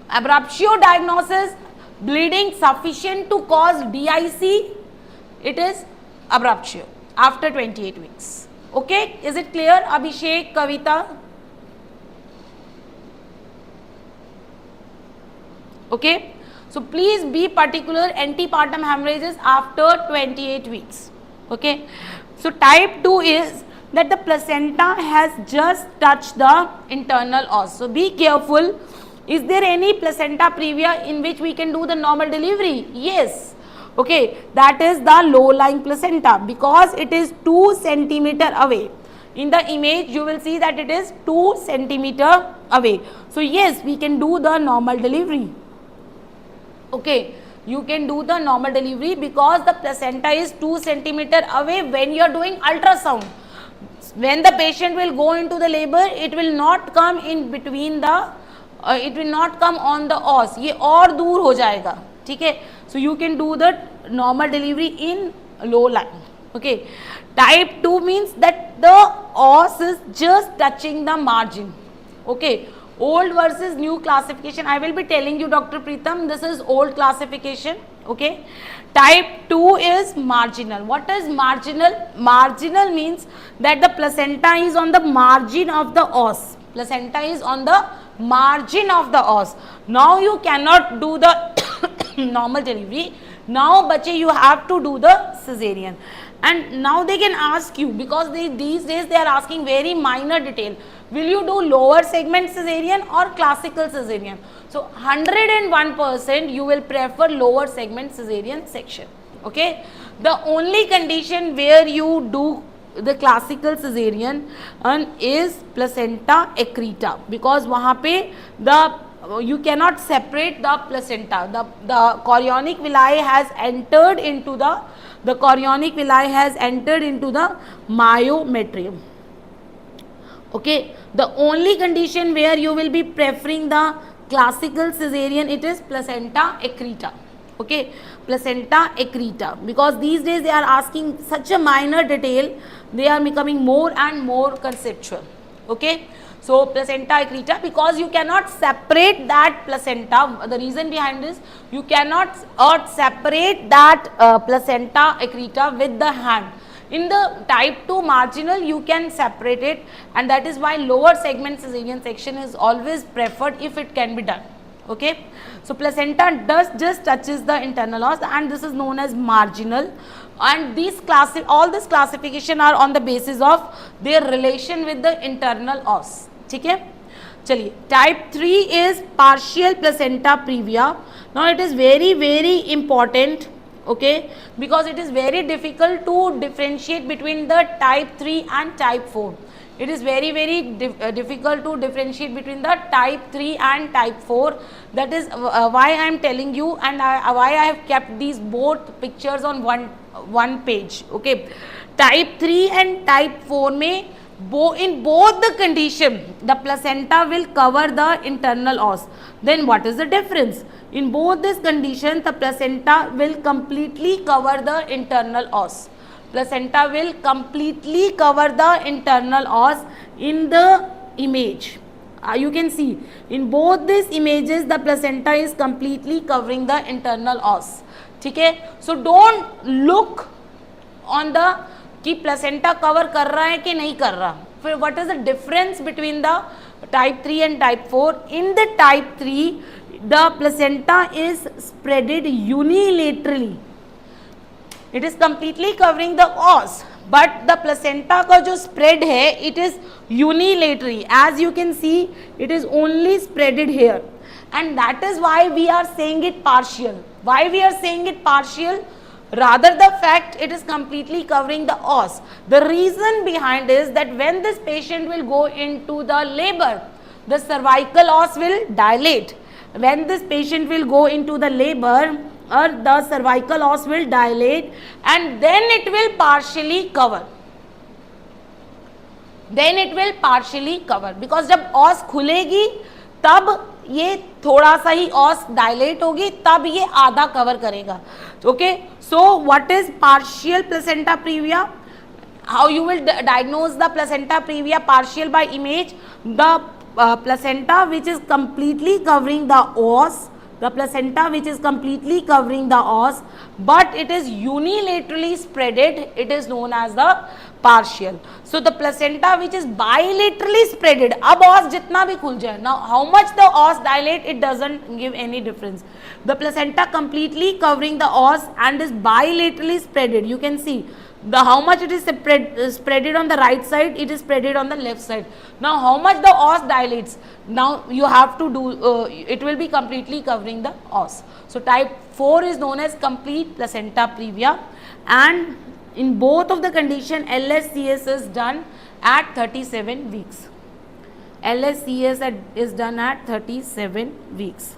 Speaker 1: Abruptio diagnosis bleeding sufficient to cause DIC, it is abruptio after 28 weeks. Okay, is it clear? Abhishek, Kavita? Okay, so please be particular, antepartum hemorrhages after 28 weeks. Okay, so type 2 is that the placenta has just touched the internal os. So be careful. Is there any placenta previa in which we can do the normal delivery? Yes. Okay, that is the low lying placenta because it is 2 centimeter away. In the image you will see that it is 2 centimeter away. So yes, we can do the normal delivery. Okay, you can do the normal delivery because the placenta is 2 centimeter away when you are doing ultrasound. When the patient will go into the labor, it will not come in between the, it will not come on the os. ये और दूर हो जाएगा, ठीक है? So you can do the normal delivery in low lying. Okay, type 2 means that the os is just touching the margin. Okay, old versus new classification, I will be telling you, Dr. Preetham, this is old classification. Okay, type 2 is marginal. What is marginal? Marginal means that the placenta is on the margin of the os. Placenta is on the margin of the os. Now you cannot do the normal delivery. Now bache, you have to do the cesarean. And now they can ask you, because these days they are asking very minor detail, will you do lower segment cesarean or classical cesarean? So 101% you will prefer lower segment cesarean section. Okay, the only condition where you do the classical cesarean is placenta accreta, because wahan pe you cannot separate the placenta. The chorionic villi has entered into the chorionic villi has entered into the myometrium. Okay, the only condition where you will be preferring the classical cesarean, it is placenta accreta. Okay, placenta accreta, because these days they are asking such a minor detail, they are becoming more and more conceptual. Okay, so placenta accreta, because you cannot separate that placenta. The reason behind this, you cannot separate that placenta accreta with the hand. In the type 2 marginal you can separate it, and that is why lower segment cesarean section is always preferred if it can be done. Okay, so placenta just touches the internal os, and this is known as marginal, and these all this classification are on the basis of their relation with the internal os. ठीक है, चलिए, type 3 is partial placenta previa. Now it is very important. Okay, because it is very difficult to differentiate between the type 3 and type 4. It is very difficult to differentiate between the type 3 and type 4. That is why I am telling you, and why I have kept these both pictures on one page. Okay, type 3 and type 4 may in both the condition the placenta will cover the internal os. Then what is the difference? In both these conditions, the placenta will completely cover the internal os. Placenta will completely cover the internal os in the image. You can see in both these images the placenta is completely covering the internal os. Okay? So don't look on the कि placenta cover कर रहा है कि नहीं कर रहा. फिर what is the difference between the type 3 and type 4? In the type 3, the placenta is spreaded unilaterally. It is completely covering the os, but the placenta का जो spread है, it is unilaterally. As you can see, it is only spreaded here, and that is why we are saying it partial. Why we are saying it partial? Rather the fact it is completely covering the os. The reason behind is that when this patient will go into the labor, the cervical os will dilate. When this patient will go into the labor, the cervical os will dilate, and then it will partially cover. Then it will partially cover, because जब os खुलेगी तब ये थोड़ा सा ही os dilate होगी, तब ये आधा cover करेगा. Okay, so what is partial placenta previa? How you will diagnose the placenta previa partial by image? The placenta which is completely covering the os The placenta which is completely covering the os, but it is unilaterally spreaded, it is known as the partial. So the placenta which is bilaterally spreaded, अब os जितना भी खुल जाए, now how much the os dilate, it doesn't give any difference. The placenta completely covering the os and is bilaterally spreaded. You can see the how much it is spreaded on the right side, it is spreaded on the left side. Now how much the os dilates, now you have to do, it will be completely covering the os. So type 4 is known as complete placenta previa, and in both of the condition LSCS is done at 37 weeks. LSCS is done at 37 weeks.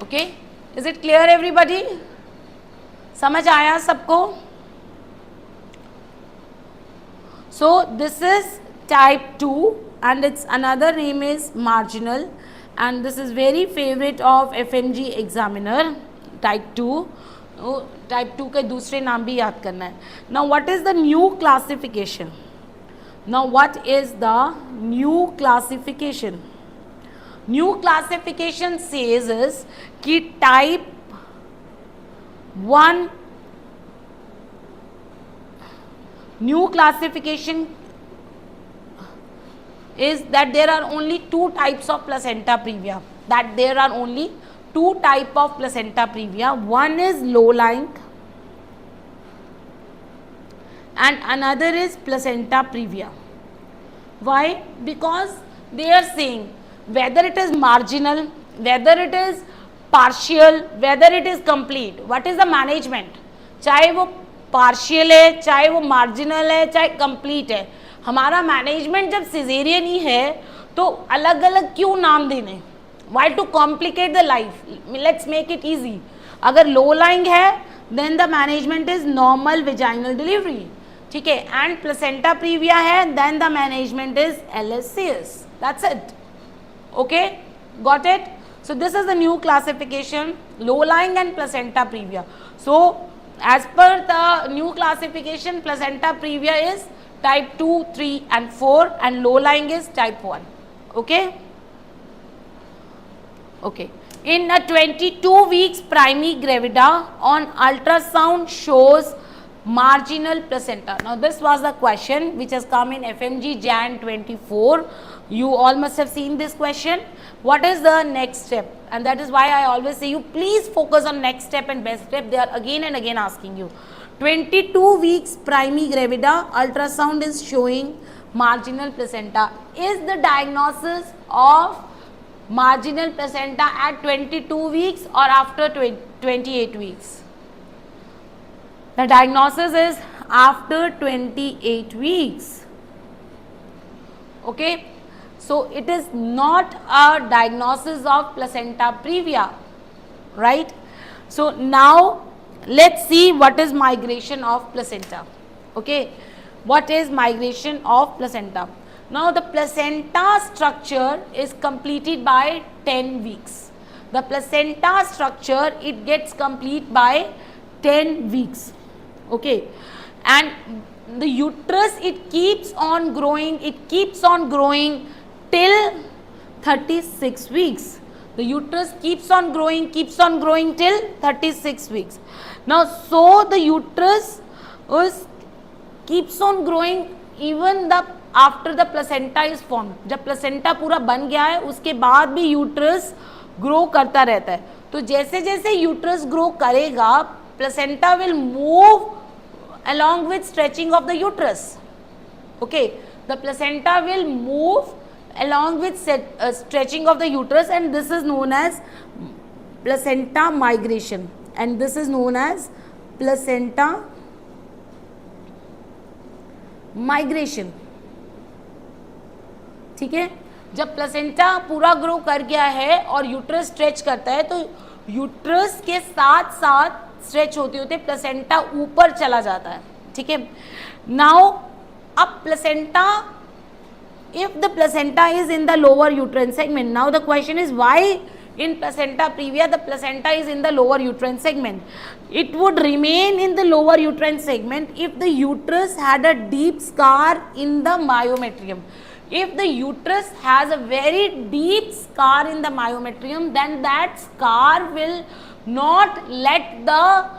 Speaker 1: Okay, is it clear everybody? समझ आया सबको? So this is type 2 and its another name is marginal, and this is very favorite of FMG examiner. Type 2, type 2 के दूसरे नाम भी याद करना है. Now what is the new classification? Now what is the new classification? New classification says is कि type 1, new classification is that there are only two types of placenta previa. That there are only two type of placenta previa. One is low lying and another is placenta previa. Why? Because they are saying whether it is marginal, whether it is partial, whether it is complete, what is the management? चाहे वो partial है, चाहे वो marginal है, चाहे complete है, हमारा management जब cesarean ही है तो अलग अलग क्यों नाम देने? Why to complicate the life? Let's make it easy. अगर low lying है then the management is normal vaginal delivery, ठीक है, and placenta previa है then the management is LSCS. That's it. Okay, got it? So this is the new classification, low lying and placenta previa. So as per the new classification, placenta previa is type 2, 3 and 4 and low lying is type 1. Okay. Okay. In a 22 weeks primary gravida on ultrasound shows marginal placenta. Now this was the question which has come in FMG Jan 24. You all must have seen this question. What is the next step? And that is why I always say you please focus on next step and best step. They are again and again asking you. 22 weeks primary gravida, ultrasound is showing marginal placenta. Is the diagnosis of marginal placenta at 22 weeks or after 28 weeks? The diagnosis is after 28 weeks. Okay. So it is not a diagnosis of placenta previa, right? So now let's see what is migration of placenta. Okay, what is migration of placenta? Now the placenta structure is completed by 10 weeks. The placenta structure, it gets complete by 10 weeks. Okay, and the uterus, it keeps on growing till 36 weeks. The uterus keeps on growing till 36 weeks. Now, so the uterus keeps on growing even after the placenta is formed. जब placenta पूरा बन गया है उसके बाद भी uterus grow करता रहता है. तो जैसे जैसे uterus grow करेगा, placenta will move along with stretching of the uterus. Okay, the placenta will move along with stretching of the uterus, and this is known as placenta migration, and this is known as placenta migration. ठीक है, जब placenta पूरा grow कर गया है और uterus stretch करता है तो यूट्रस के साथ साथ स्ट्रेच होते होते प्लेसेंटा ऊपर चला जाता है. ठीक है, नाउ अब placenta, if the placenta is in the lower uterine segment, now the question is why in placenta previa the placenta is in the lower uterine segment. It would remain in the lower uterine segment if the uterus had a deep scar in the myometrium. If the uterus has a very deep scar in the myometrium, then that scar will not let the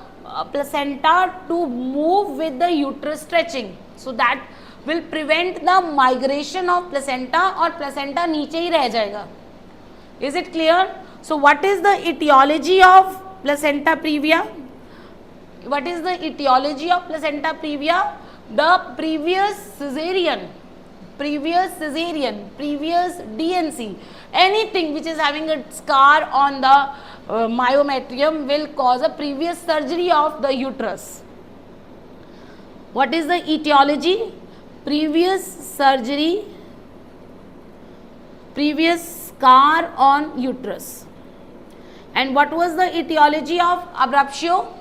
Speaker 1: placenta to move with the uterus stretching. So that will prevent the migration of placenta, or placenta नीचे ही रह जाएगा. Is it clear? So what is the etiology of placenta previa? What is the etiology of placenta previa? The previous cesarean, previous DNC, anything which is having a scar on the myometrium will cause a previous surgery of the uterus. What is the etiology? Previous surgery, previous scar on uterus. And what was the etiology of abruptio?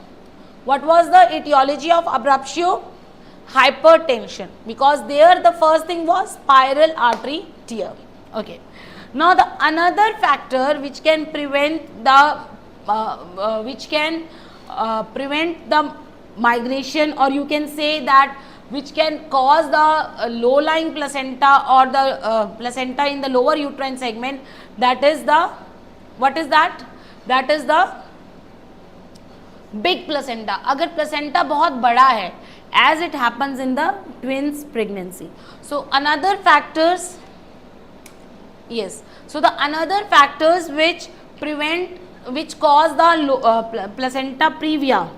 Speaker 1: What was the etiology of abruptio? Hypertension, because there the first thing was spiral artery tear. Okay. Now the another factor which can prevent the migration, or you can say that which can cause the low-lying placenta or the placenta in the lower uterine segment, that is the, what is that? That is the big placenta. अगर placenta बहुत बड़ा है, as it happens in the twins pregnancy. So another factors, yes, so the another factors which cause the placenta previa,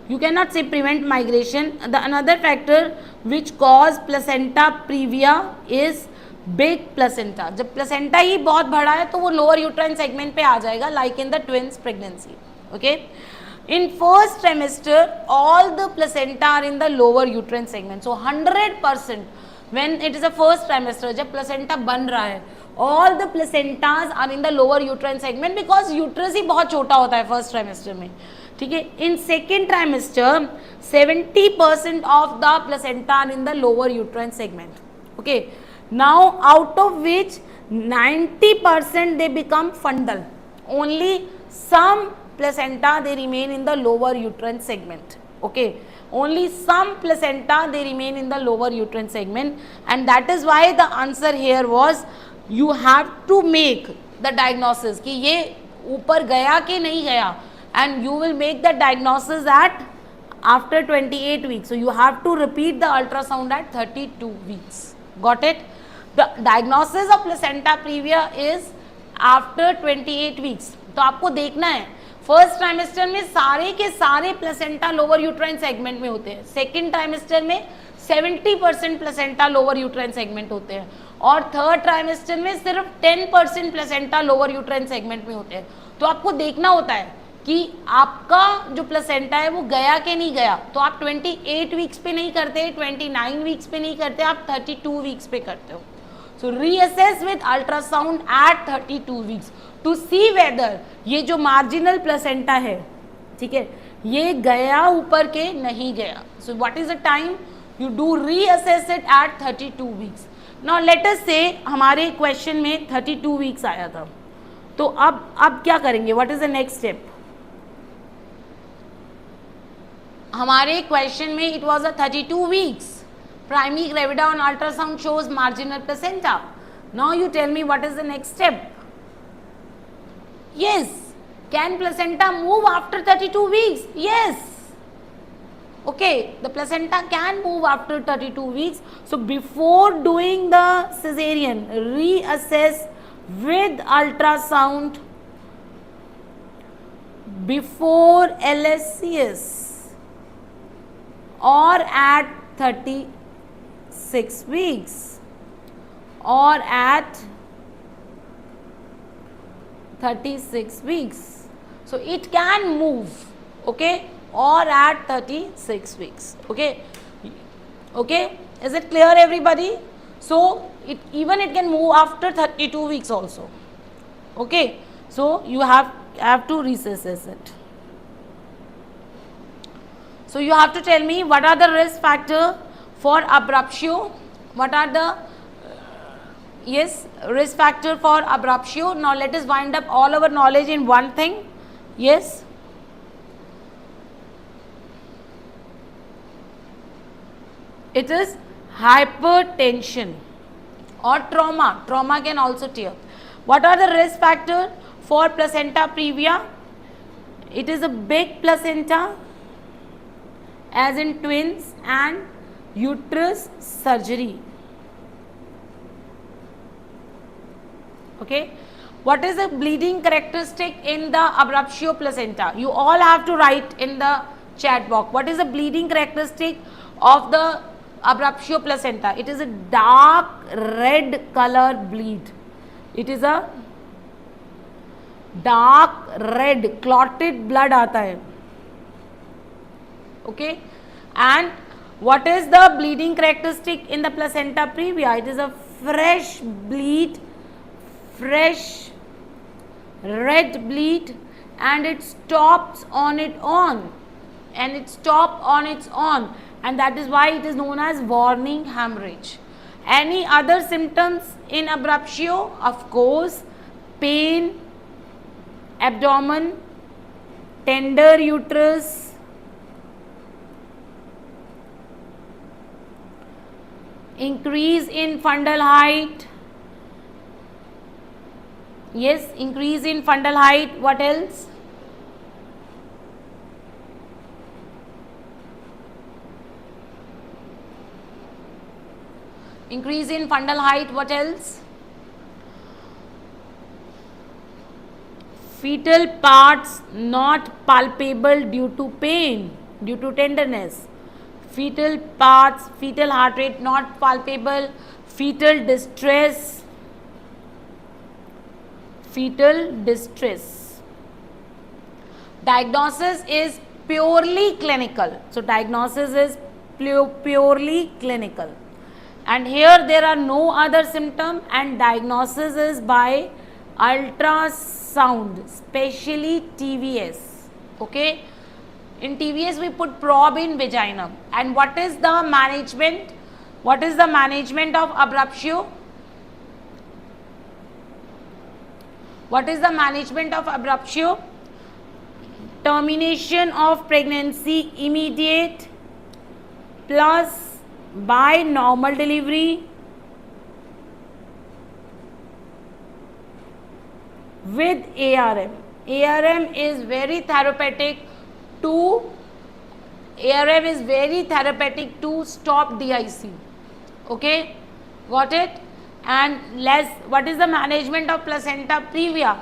Speaker 1: you cannot say prevent migration. The another factor which cause placenta previa is big placenta. जब placenta ही बहुत बड़ा है तो वो lower uterine segment पे आ जाएगा, like in the twins pregnancy. Okay. In first trimester, all the placenta are in the lower uterine segment. So 100% when it is a first trimester, जब placenta बन रहा है, all the placentas are in the lower uterine segment, because uterus ही बहुत छोटा होता है first trimester में. ठीक है. In second trimester, 70% of the placenta are in the lower uterine segment. Okay. Now out of which 90% they become fundal. Only some placenta they remain in the lower uterine segment. Okay, only some placenta they remain in the lower uterine segment, and that is why the answer here was you have to make the diagnosis कि ये ऊपर गया कि नहीं गया, and you will make the diagnosis at after 28 weeks. So you have to repeat the ultrasound at 32 weeks. Got it? The diagnosis of placenta previa is after 28 weeks. तो आपको देखना है फर्स्ट ट्राइमेस्टर में सारे के सारे प्लेसेंटा लोअर यूट्राइन सेगमेंट में होते हैं, सेकंड ट्राइमेस्टर में 70% प्लेसेंटा लोअर यूट्राइन सेगमेंट होते हैं, और थर्ड ट्राइमेस्टर में सिर्फ 10% प्लेसेंटा लोअर यूट्राइन सेगमेंट में होते हैं. तो आपको देखना होता है कि आपका जो प्लेसेंटा है वो गया कि नहीं गया. तो आप 28 वीक्स पे नहीं करते, 29 वीक्स पे नहीं करते, आप 32 वीक्स पे करते हो. So reassess with ultrasound at 32 weeks to see whether ये जो मार्जिनल प्लेसेंटा है, ठीक है, ये गया ऊपर के नहीं गया. So what is the time you do reassess it at 32 weeks. Now let us से हमारे क्वेश्चन में 32 वीक्स आया था, तो अब क्या करेंगे, what is the next step. हमारे क्वेश्चन में it was a 32 weeks, primary gravida on ultrasound shows marginal placenta. Now you tell me what is the next step. Yes, can placenta move after 32 weeks? Yes. Okay, the placenta can move after 32 weeks. So before doing the cesarean, reassess with ultrasound before LSCS or at 36 weeks or at 36 weeks. So it can move, okay, or at 36 weeks. Okay, okay, is it clear everybody? So it can move after 32 weeks also. Okay, so you have to reassess it. So you have to tell me what are the risk factor for abruptio, what are the risk factor for abruptio. Now let us wind up all our knowledge in one thing. Yes, it is hypertension. or trauma. Trauma can also tear. What are the risk factors for placenta previa? It is a big placenta, as in twins, and uterus surgery. Okay. What is the bleeding characteristic in the Abruptio placenta? You all have to write in the chat box. What is the bleeding characteristic of the Abruptio placenta? It is a dark red color bleed. It is a dark red clotted blood aata hai. Okay. And what is the bleeding characteristic in the placenta previa? It is a fresh bleed, fresh red bleed, and it stops on its own, and that is why it is known as warning hemorrhage. Any other symptoms in Abruptio? Of course, pain, abdomen, tender uterus, increase in fundal height. Yes, increase in fundal height. What else? Increase in fundal height. What else? Fetal parts not palpable due to pain, due to tenderness. Fetal parts, fetal heart rate not palpable, fetal distress. Fetal distress. Diagnosis is purely clinical. So, diagnosis is purely clinical. And here there are no other symptom, and diagnosis is by ultrasound, especially TVS. Okay. In TVS we put probe in vagina. And what is the management? What is the management of Abruptio? What is the management of Abruptio? Termination of pregnancy immediate plus by normal delivery with ARM. ARM is very therapeutic to stop DIC. Okay, got it? And what is the management of placenta previa?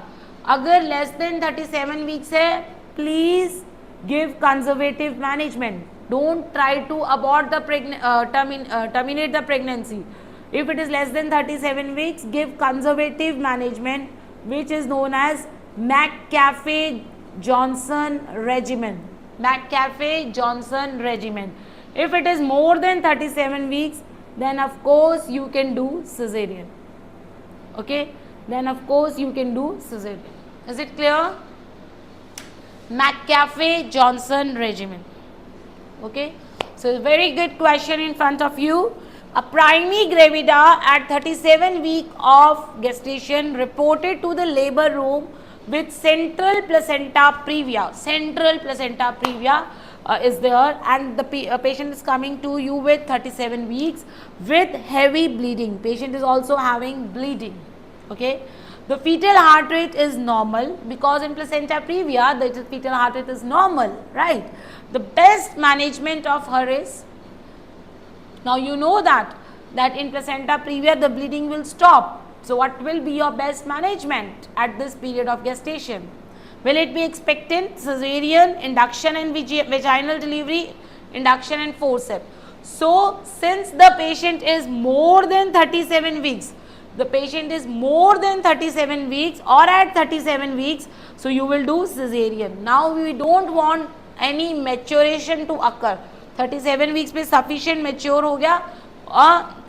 Speaker 1: Agar less than 37 weeks hai, please give conservative management. Don't try to abort the terminate the pregnancy. If it is less than 37 weeks, give conservative management, which is known as McCafe-Johnson regimen. McCafe-Johnson regimen. If it is more than 37 weeks, then of course you can do cesarean. Okay, then of course you can do cesarean. Is it clear? McCafe-Johnson regimen. Okay, so very good question in front of you. A primary gravida at 37 weeks of gestation reported to the labor room with central placenta previa. Central placenta previa is there, and the patient is coming to you with 37 weeks with heavy bleeding. Patient is also having bleeding. Okay, the fetal heart rate is normal, because in placenta previa the fetal heart rate is normal, right? The best management of her is, now you know that in placenta previa the bleeding will stop. So what will be your best management at this period of gestation? Will it be expectant, cesarean, induction and vaginal delivery, induction and forceps? So since the patient is more than 37 weeks, or at 37 weeks, so you will do cesarean. Now we don't want any maturation to occur. 37 weeks पे sufficient mature हो गया,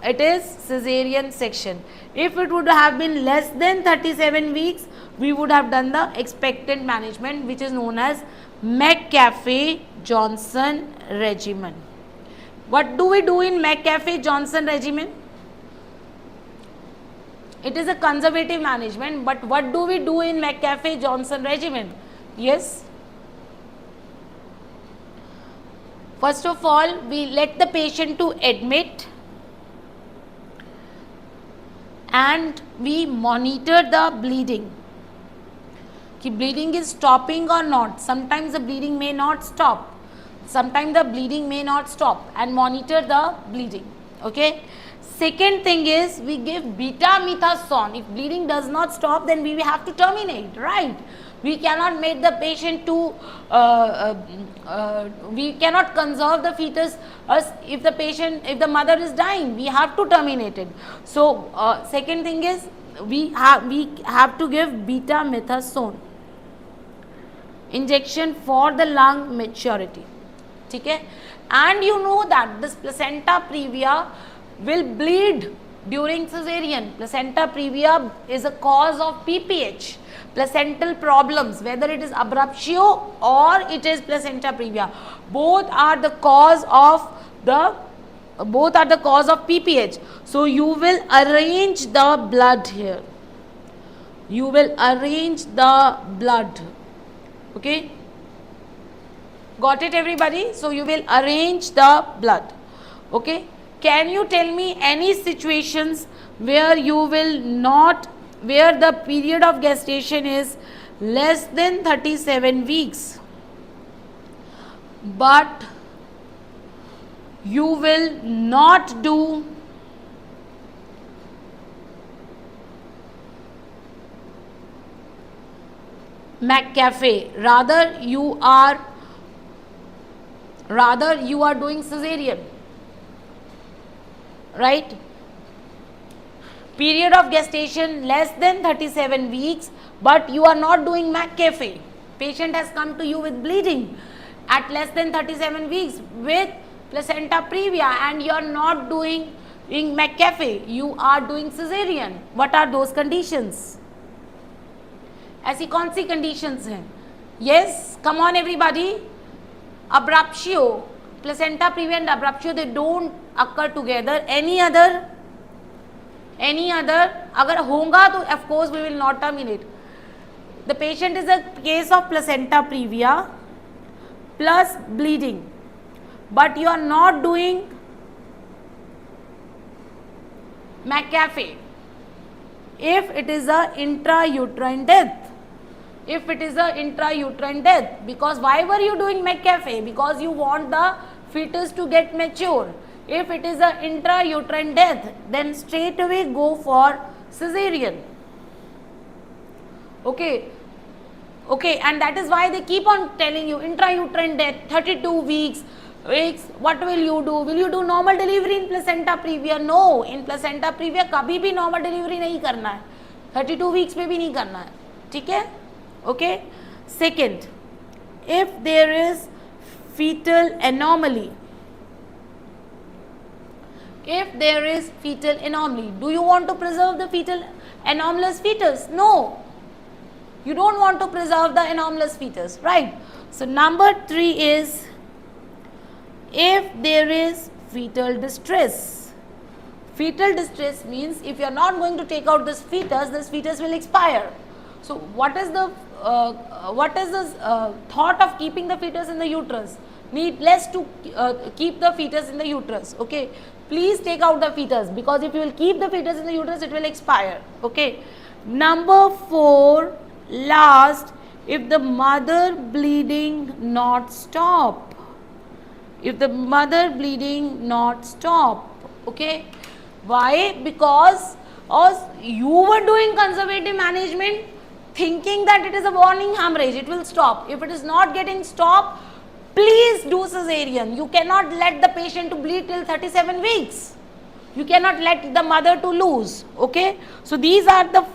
Speaker 1: it is cesarean section. If it would have been less than 37 weeks, we would have done the expectant management, which is known as McCafe-Johnson regimen. What do we do in McCafe-Johnson regimen? It is a conservative management, but what do we do in McCafe-Johnson regimen? Yes. First of all, we let the patient to admit. and we monitor the bleeding. कि bleeding is stopping or not. Sometimes the bleeding may not stop. Sometimes the bleeding may not stop, and monitor the bleeding. Okay. Second thing is we give betamethasone. If bleeding does not stop, then we will have to terminate, right? We cannot make the patient to, we cannot conserve the fetus if the mother is dying, we have to terminate it. So, second thing is we have to give betamethasone injection for the lung maturity. Okay? And you know that this placenta previa will bleed during cesarean. Placenta previa is a cause of PPH, placental problems, whether it is abruptio or it is placenta previa. Both are the cause of PPH. So you will arrange the blood here. You will arrange the blood. Okay. Got it, everybody? So you will arrange the blood. Okay. Can you tell me any situations where you will not, where the period of gestation is less than 37 weeks, but you will not do McCafe, rather you are doing cesarean, right? Period of gestation less than 37 weeks, but you are not doing McCafe. Patient has come to you with bleeding at less than 37 weeks with placenta previa, and you are not doing McCafe, you are doing cesarean. What are those conditions? ऐसी कौन सी conditions हैं? Yes, come on everybody. Abruptio, placenta previa and abruptio, they don't occur together. Any other? अगर होगा तो of course we will not terminate. The patient is a case of placenta previa plus bleeding, but you are not doing McCafe if it is a intrauterine death. If it is a intrauterine death, because why were you doing McCafe? Because you want the fetus to get mature. If it is a intrauterine death, then straight away go for cesarean. Okay, and that is why they keep on telling you intrauterine death, 32 weeks. What will you do? Will you do normal delivery in placenta previa? No, in placenta previa कभी भी normal delivery नहीं करना है, 32 weeks में भी नहीं करना है, ठीक है? Okay. Second, if there is fetal anomaly, do you want to preserve the fetal anomalous fetus? No, you don't want to preserve the anomalous fetus, right? So number 3 is if there is fetal distress. Fetal distress means if you are not going to take out this fetus will expire. So what is the thought of keeping the fetus in the uterus? Needless to keep the fetus in the uterus. Okay, please take out the fetus, because if you will keep the fetus in the uterus, it will expire. Okay. Number 4, last, if the mother bleeding not stop. Okay. Why? Because you were doing conservative management, thinking that it is a warning hemorrhage, it will stop. If it is not getting stopped, please do cesarean. You cannot let the patient to bleed till 37 weeks. You cannot let the mother to lose. Okay. So these are the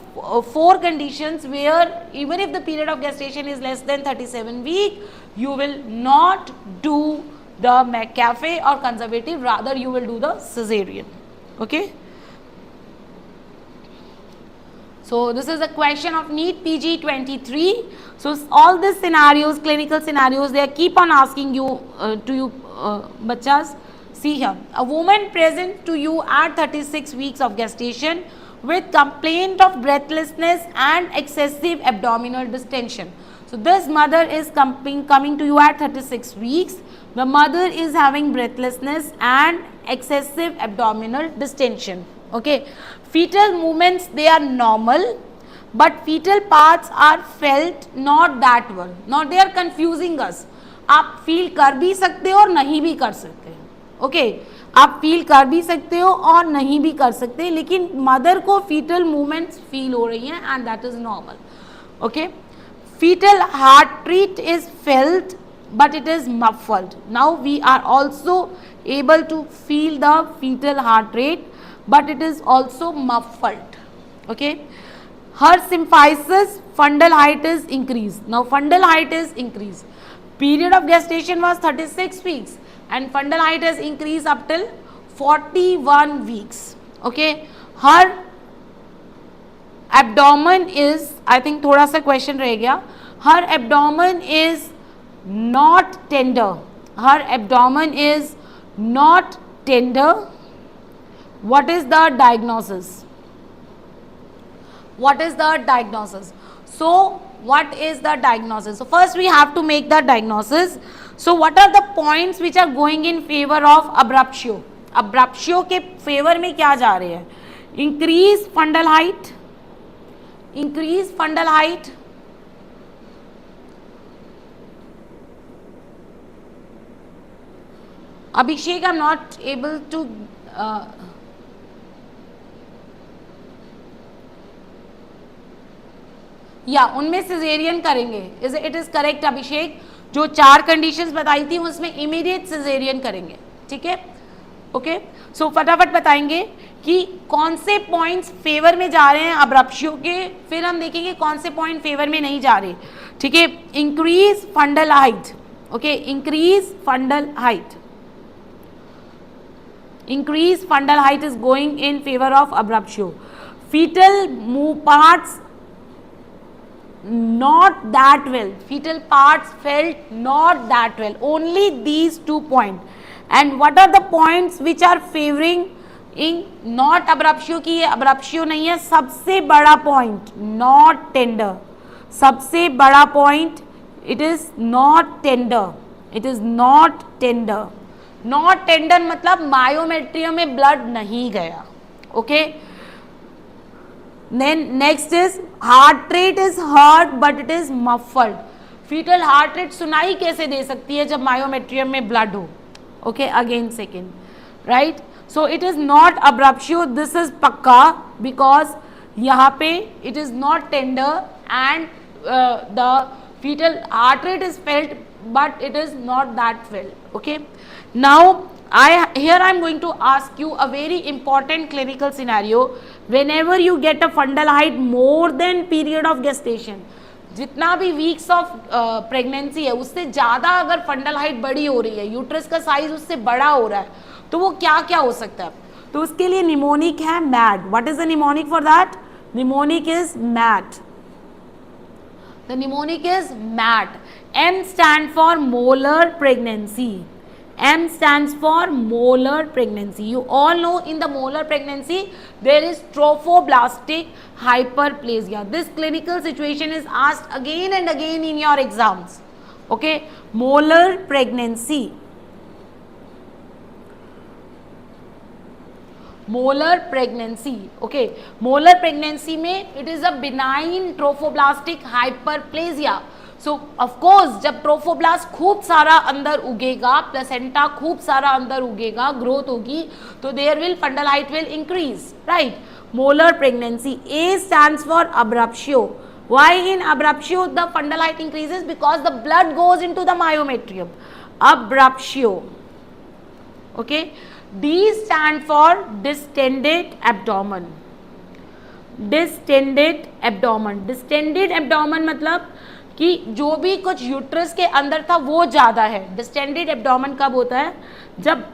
Speaker 1: 4 conditions where even if the period of gestation is less than 37 weeks, you will not do the McCafe or conservative, rather you will do the cesarean. Okay. So this is a question of NEET PG 23. So all these scenarios, clinical scenarios, they keep on asking you bachas. See here, a woman present to you at 36 weeks of gestation with complaint of breathlessness and excessive abdominal distension. So this mother is coming to you at 36 weeks. The mother is having breathlessness and excessive abdominal distension. Okay, fetal movements, they are normal, but fetal parts are felt not that well. Not, they are confusing us. आप feel कर भी सकते हो और नहीं भी कर सकते हो. ओके, आप फील कर भी सकते हो और नहीं भी कर सकते, लेकिन मदर को फीटल मूवमेंट्स फील हो रही हैं and that is normal. Okay, fetal heart rate is felt but it is muffled. Now we are also able to feel the fetal heart rate but it is also muffled. Okay, her symphysis, fundal height is increased. Now fundal height is increased. Period of gestation was 36 weeks and fundal height has increased up till 41 weeks. Okay, her abdomen is, I think थोड़ा सा question रह गया. her abdomen is not tender. her abdomen is not tender. What is the diagnosis? What is the diagnosis? So what is the diagnosis? So first we have to make the diagnosis. So what are the points which are going in favor of abruptio? Abruptio के favour में क्या जा रहे हैं? Increase fundal height, increase fundal height, Abhishek, I'm not able to या उनमें caesarean करेंगे. It is correct अभिषेक, जो 4 कंडीशंस बताई थी उसमें इमीडिएट सिजेरियन करेंगे. ठीक है, ओके. सो फटाफट बताएंगे कि कौन से पॉइंट्स फेवर में जा रहे हैं अब्रप्शियो के, फिर हम देखेंगे कौन से पॉइंट फेवर में नहीं जा रहे. ठीक है, increase fundal height. Okay, increase fundal height, increase fundal height is going in favor of abruptio. Fetal parts not that well, fetal parts felt not that well, only these 2 points. And what are the points which are favoring in not abruptio की, ये abruptio नहीं है. सबसे बड़ा point not tender, सबसे बड़ा point it is not tender, it is not tender. Not tender मतलब myometrium में ब्लड नहीं गया. Okay, then next is heart rate is heard but it is muffled. Fetal heart rate सुनाई कैसे दे सकती है जब मायोमेट्रियम में ब्लड हो. Okay, again second, right. So it is not abruptio, this is पक्का, बिकॉज यहाँ पे it is not tender and the fetal heart rate is felt but it is not that well. Okay, now here I am going to ask you a very important clinical scenario. Whenever you get a fundal height more than period of gestation, जितना भी weeks of pregnancy है उससे ज़्यादा अगर fundal height बड़ी हो रही है, यूट्रस का साइज उससे बड़ा हो रहा है, तो वो क्या क्या हो सकता है. तो उसके लिए निमोनिक है mad. What is the mnemonic for that? Mnemonic is mad. The mnemonic is MAT. M stands for molar pregnancy. M stands for molar pregnancy. You all know in the molar pregnancy there is trophoblastic hyperplasia. This clinical situation is asked again and again in your exams. Okay, molar pregnancy. Molar pregnancy. Okay, molar pregnancy में it is a benign trophoblastic hyperplasia. So of course जब trophoblast खूब सारा अंदर उगेगा, placenta खूब सारा अंदर उगेगा, growth होगी, तो there will fundal height will increase, right. Molar pregnancy. A stands for abruptio. Why in abruptio the fundal height increases? Because the blood goes into the myometrium. Abruptio. Okay. D stand for distended abdomen. Distended abdomen. Distended abdomen मतलब कि जो भी कुछ uterus के अंदर था वो ज़्यादा है. Distended abdomen कब होता है? जब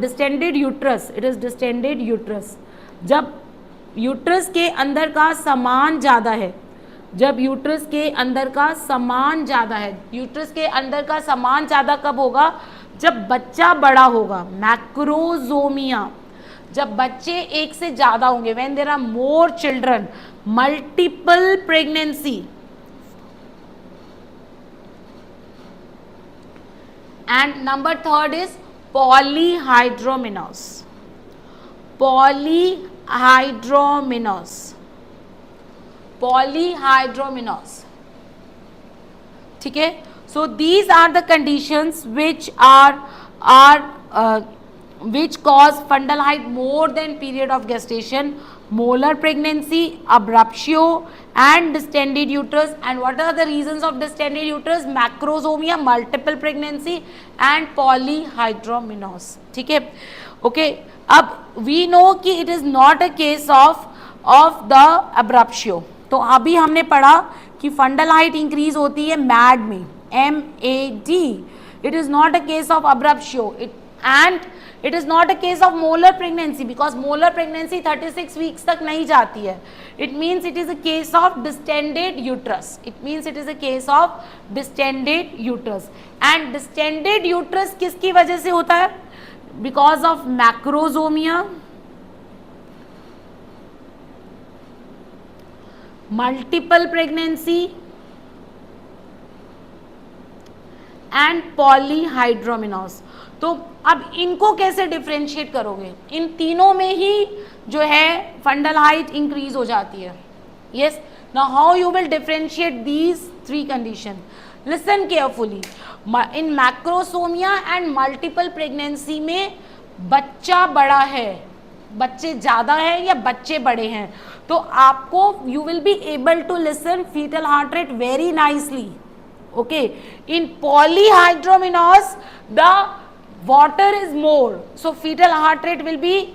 Speaker 1: distended uterus. It is distended uterus. जब यूट्रस के अंदर का सामान ज़्यादा है, जब यूट्रस के अंदर का सामान ज़्यादा है. यूट्रस के अंदर का सामान ज़्यादा कब होगा? जब बच्चा बड़ा होगा. मैक्रोजोमिया. जब बच्चे एक से ज्यादा होंगे, when there are more children. Multiple pregnancy. And number third is polyhydramnios. polyhydramnios, polyhydramnios, ठीक है. So these are the conditions which which cause fundal height more than period of gestation: molar pregnancy, abruptio, and distended uterus. And what are the reasons of distended uterus? Macrosomia, multiple pregnancy, and polyhydramnios. ठीक है. Okay. अब we know कि it is not a case of the abruptio. तो अभी हमने पढ़ा कि fundal height increase होती है MAD में, MAD. It is not a case of abruptio. And it is not a case of molar pregnancy, because molar pregnancy 36 weeks तक नहीं जाती है. It means it is a case of distended uterus. It means it is a case of distended uterus. And distended uterus किसकी वजह से होता है? Because of macrosomia, multiple pregnancy, and polyhydramnios. तो अब इनको कैसे डिफ्रेंशिएट करोगे? इन तीनों में ही जो है फंडल हाइट इंक्रीज हो जाती है. Yes. Now how you will differentiate these three condition? Listen carefully. In macrosomia and multiple pregnancy में बच्चा बड़ा है, बच्चे ज़्यादा हैं या बच्चे बड़े हैं, तो आपको you will be able to listen fetal heart rate very nicely. Okay, in polyhydramnios the water is more, so fetal heart rate will be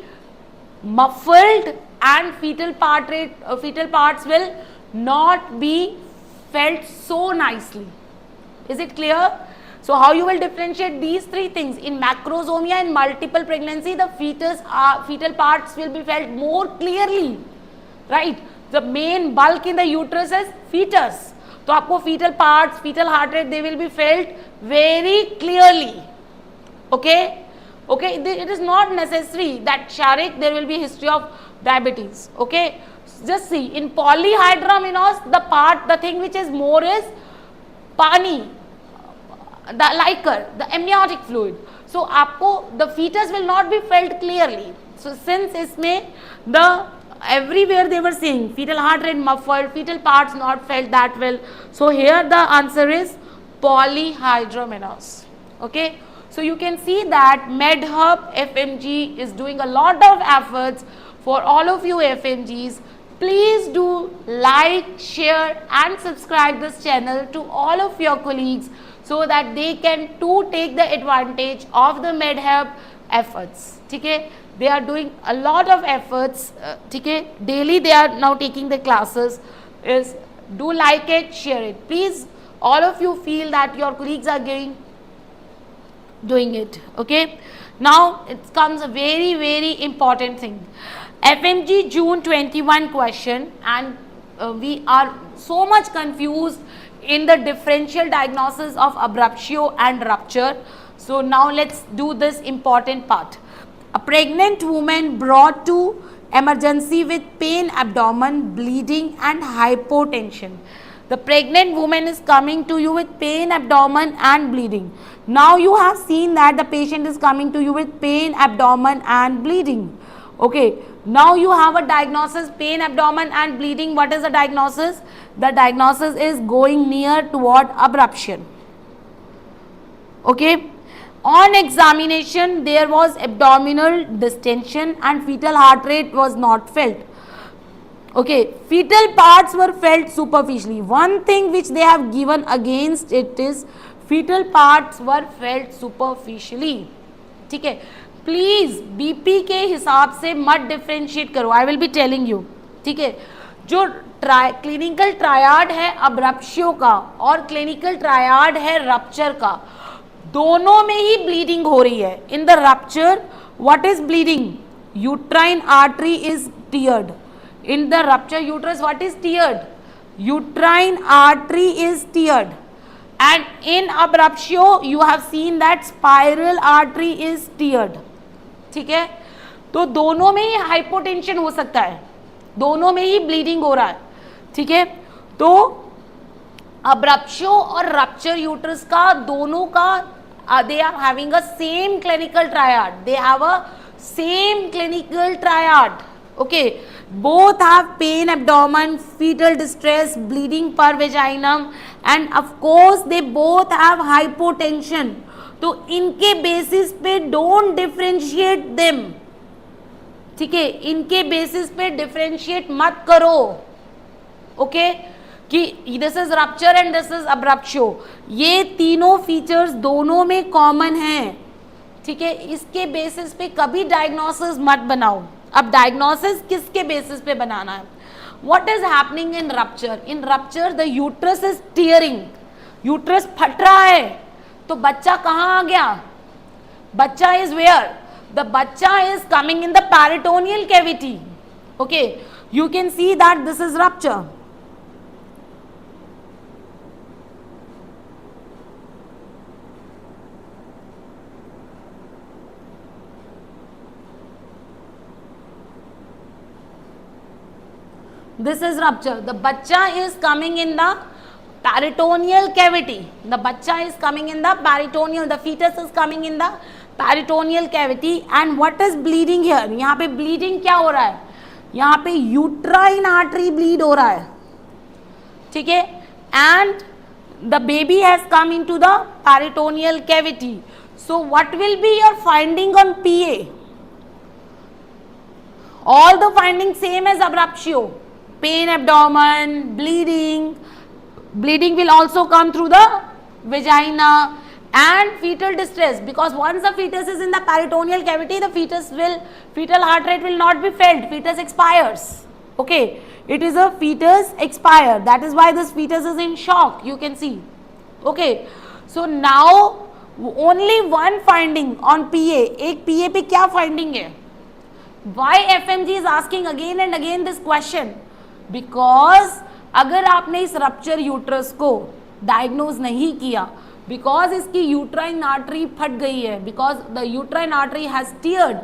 Speaker 1: muffled and fetal parts will not be felt so nicely. Is it clear? So how you will differentiate these three things? In macrosomia and multiple pregnancy, the fetal parts will be felt more clearly, right? The main bulk in the uterus is fetus. तो आपको fetal parts, fetal heart rate, they will be felt very clearly. Okay? Okay, it is not necessary that Sharik there will be history of diabetes. Okay? Just see, in polyhydramnios, the thing which is more is pani, the liquor, the amniotic fluid. So आपको the fetus will not be felt clearly. So since इसमें everywhere they were saying fetal heart rate muffled, fetal parts not felt that well. So here the answer is polyhydramnios. Okay, so you can see that Meduhub FMG is doing a lot of efforts for all of you FMGs. Please do like, share and subscribe this channel to all of your colleagues so that they can too take the advantage of the Meduhub efforts. Okay? They are doing a lot of efforts. Okay? Daily they are now taking the classes. Do like it, share it. Please, all of you feel that your colleagues are doing it. Okay? Now it comes a very, very important thing. FMG June 21 question, and we are so much confused in the differential diagnosis of abruptio and rupture. So now let's do this important part. A pregnant woman brought to emergency with pain, abdomen, bleeding and hypotension. The pregnant woman is coming to you with pain, abdomen and bleeding. Now you have seen that the patient is coming to you with pain, abdomen and bleeding. Okay, now you have a diagnosis, pain, abdomen and bleeding. What is the diagnosis? The diagnosis is going near toward abruption. Okay. On examination, there was abdominal distension and fetal heart rate was not felt. Okay, fetal parts were felt superficially. One thing which they have given against it is fetal parts were felt superficially. ठीक है, please BP के हिसाब से मत differentiate करो. I will be telling you. ठीक है, जो क्लिनिकल ट्रायड है अब्रप्शियो का और क्लिनिकल ट्रायड है रप्चर का, दोनों में ही ब्लीडिंग हो रही है. In the rupture what is bleeding? Uterine artery is teared. In the rupture uterus what is teared? Uterine artery is teared. And in abruptio you have seen that spiral artery is teared. ठीक है, तो दोनों में ही hypotension हो सकता है, दोनों में ही ब्लीडिंग हो रहा है. ठीक है, तो अब्रप्शियो और रप्चर यूट्रस का दोनों का they are having a same clinical triad, they have a same clinical triad. Okay, both have pain, abdomen, fetal distress, bleeding per vaginum, and of course they both have hypotension. तो इनके basis पे don't differentiate them, ठीक है, इनके basis पे differentiate मत करो. Okay कि this is rupture and this is abruptio, ये तीनों फीचर्स दोनों में कॉमन हैं, ठीक है. इसके बेसिस पे कभी डायग्नोसिस मत बनाओ. अब डायग्नोसिस किसके बेसिस पे बनाना है? What is happening in rupture? In rupture the uterus is tearing, uterus फट रहा है. तो बच्चा कहाँ आ गया? बच्चा इज वेयर? द बच्चा is coming in the peritoneal cavity. Okay, you can see that this is rupture. This is rupture. The bacha is coming in the peritoneal cavity. The bacha is coming in the peritoneal. The fetus is coming in the peritoneal cavity. And what is bleeding here? यहाँ पे bleeding क्या हो रहा है? यहाँ पे uterine artery bleed हो रहा है, ठीक है. And the baby has come into the peritoneal cavity. So what will be your finding on PA? All the findings same as abruptio. Pain, abdomen, bleeding will also come through the vagina, and fetal distress, because once the fetus is in the peritoneal cavity, the fetal heart rate will not be felt, fetus expires. Okay, it is a fetus expire, that is why this fetus is in shock, you can see. Okay, so now only one finding on PA. एक PA पे क्या finding है? Why FMG is asking again and again this question? Because अगर आपने इस rupture uterus को diagnose नहीं किया, बिकॉज इसकी यूट्राइन आर्टरी फट गई है, because the uterine artery has teared,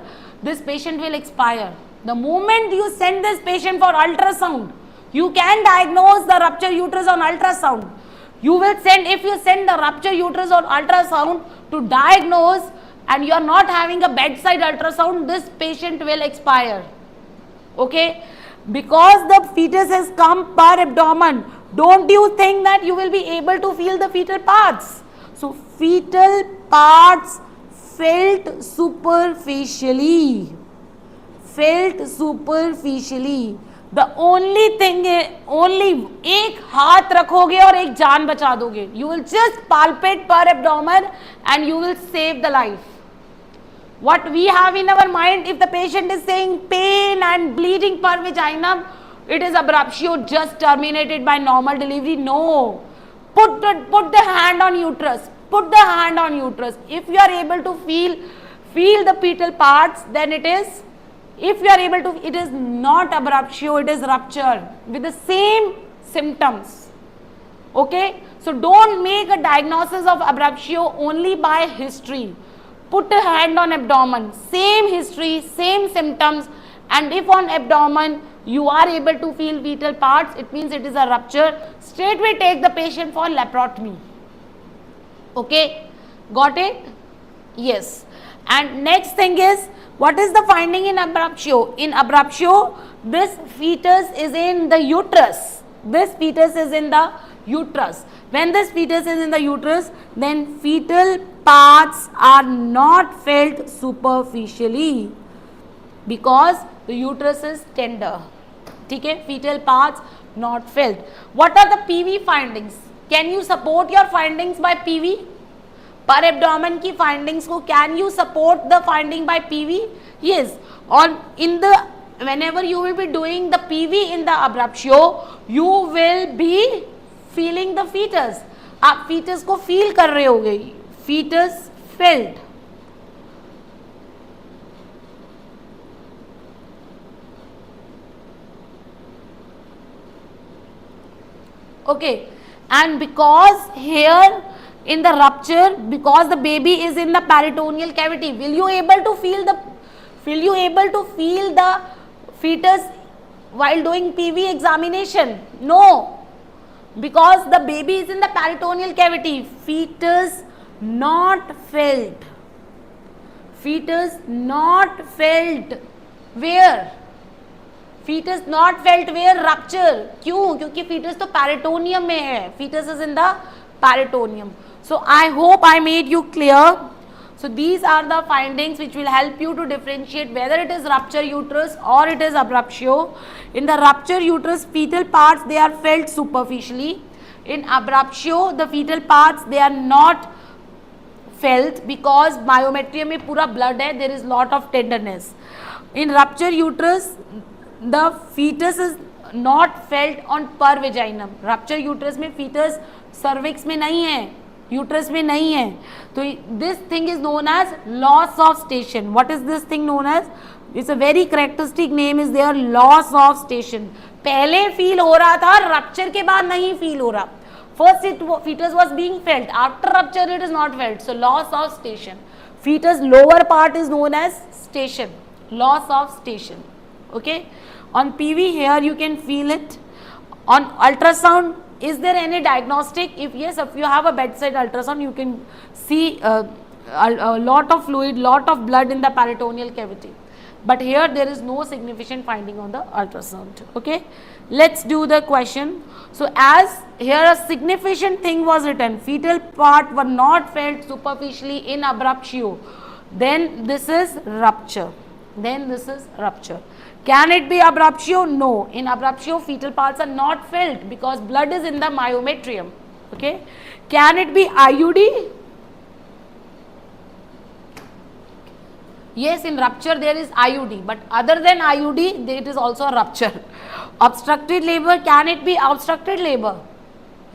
Speaker 1: this patient will expire. The moment you send this patient for ultrasound, you can diagnose the rupture uterus on ultrasound. You will send, if you send the rupture uterus on ultrasound to diagnose and you are not having a bedside ultrasound, this patient will expire. Okay, because the fetus has come per abdomen, don't you think that you will be able to feel the fetal parts? So fetal parts felt superficially, the only thing is, only एक हाथ रखोगे और एक जान बचा दोगे. You will just palpate per abdomen and you will save the life. What we have in our mind, if the patient is saying pain and bleeding per vaginum, it is abruptio just terminated by normal delivery. No, put the hand on uterus, put the hand on uterus. If you are able to feel the fetal parts, then it is, if you are able to, it is not abruptio, it is rupture with the same symptoms. Okay, so don't make a diagnosis of abruptio only by history. Put a hand on abdomen, same history, same symptoms, and if on abdomen you are able to feel fetal parts, it means it is a rupture. Straightway take the patient for laparotomy. Okay, got it? Yes. And next thing is, what is the finding in abruptio? In abruptio, this fetus is in the uterus. This fetus is in the uterus. When this fetus is in the uterus, then fetal parts are not felt superficially because the uterus is tender. Okay, fetal parts not felt. What are the PV findings? Can you support your findings by PV? Per abdomen की findings को can you support the finding by PV? Yes. On in the, whenever you will be doing the PV in the abruptio, you will be feeling the fetus. आप fetus को feel कर रहे होगे. Fetus felt. Okay, and because here in the rupture, because the baby is in the peritoneal cavity, will you able to feel the fetus while doing PV examination? No, because the baby is in the peritoneal cavity, fetus not felt. fetus not felt where? Fetus not felt where? Rupture. क्यों? क्योंकि fetus तो peritoneum में है. Fetus is in the peritoneum. So I hope I made you clear. So these are the findings which will help you to differentiate whether it is rupture uterus or it is abruptio. In the rupture uterus, fetal parts they are felt superficially. In abruptio, the fetal parts they are not felt because myometrium में पूरा blood है. There is lot of tenderness. In rupture uterus, the fetus is not felt on per vaginum. Rupture uterus में fetus cervix में नहीं है, uterus में नहीं है. तो this thing is known as loss of station. What is this thing known as? It's a very characteristic name is there, loss of station. पहले feel हो रहा था, rupture के बाद नहीं feel हो रहा. First fetus was being felt, after rupture it is not felt. So loss of station. Fetus lower part is known as station. Loss of station. Okay. On PV here you can feel it. On ultrasound, is there any diagnostic? If yes, if you have a bedside ultrasound, you can see a lot of fluid, lot of blood in the peritoneal cavity. But here there is no significant finding on the ultrasound. Okay. Let's do the question. So as here a significant thing was written, fetal part were not felt superficially in abruptio. Then this is rupture. Then this is rupture. Can it be abruptio? No. In abruptio, fetal parts are not felt because blood is in the myometrium. Okay. Can it be IUD? Yes, in rupture there is IUD, but other than IUD, it is also a rupture. Obstructed labor, can it be obstructed labor?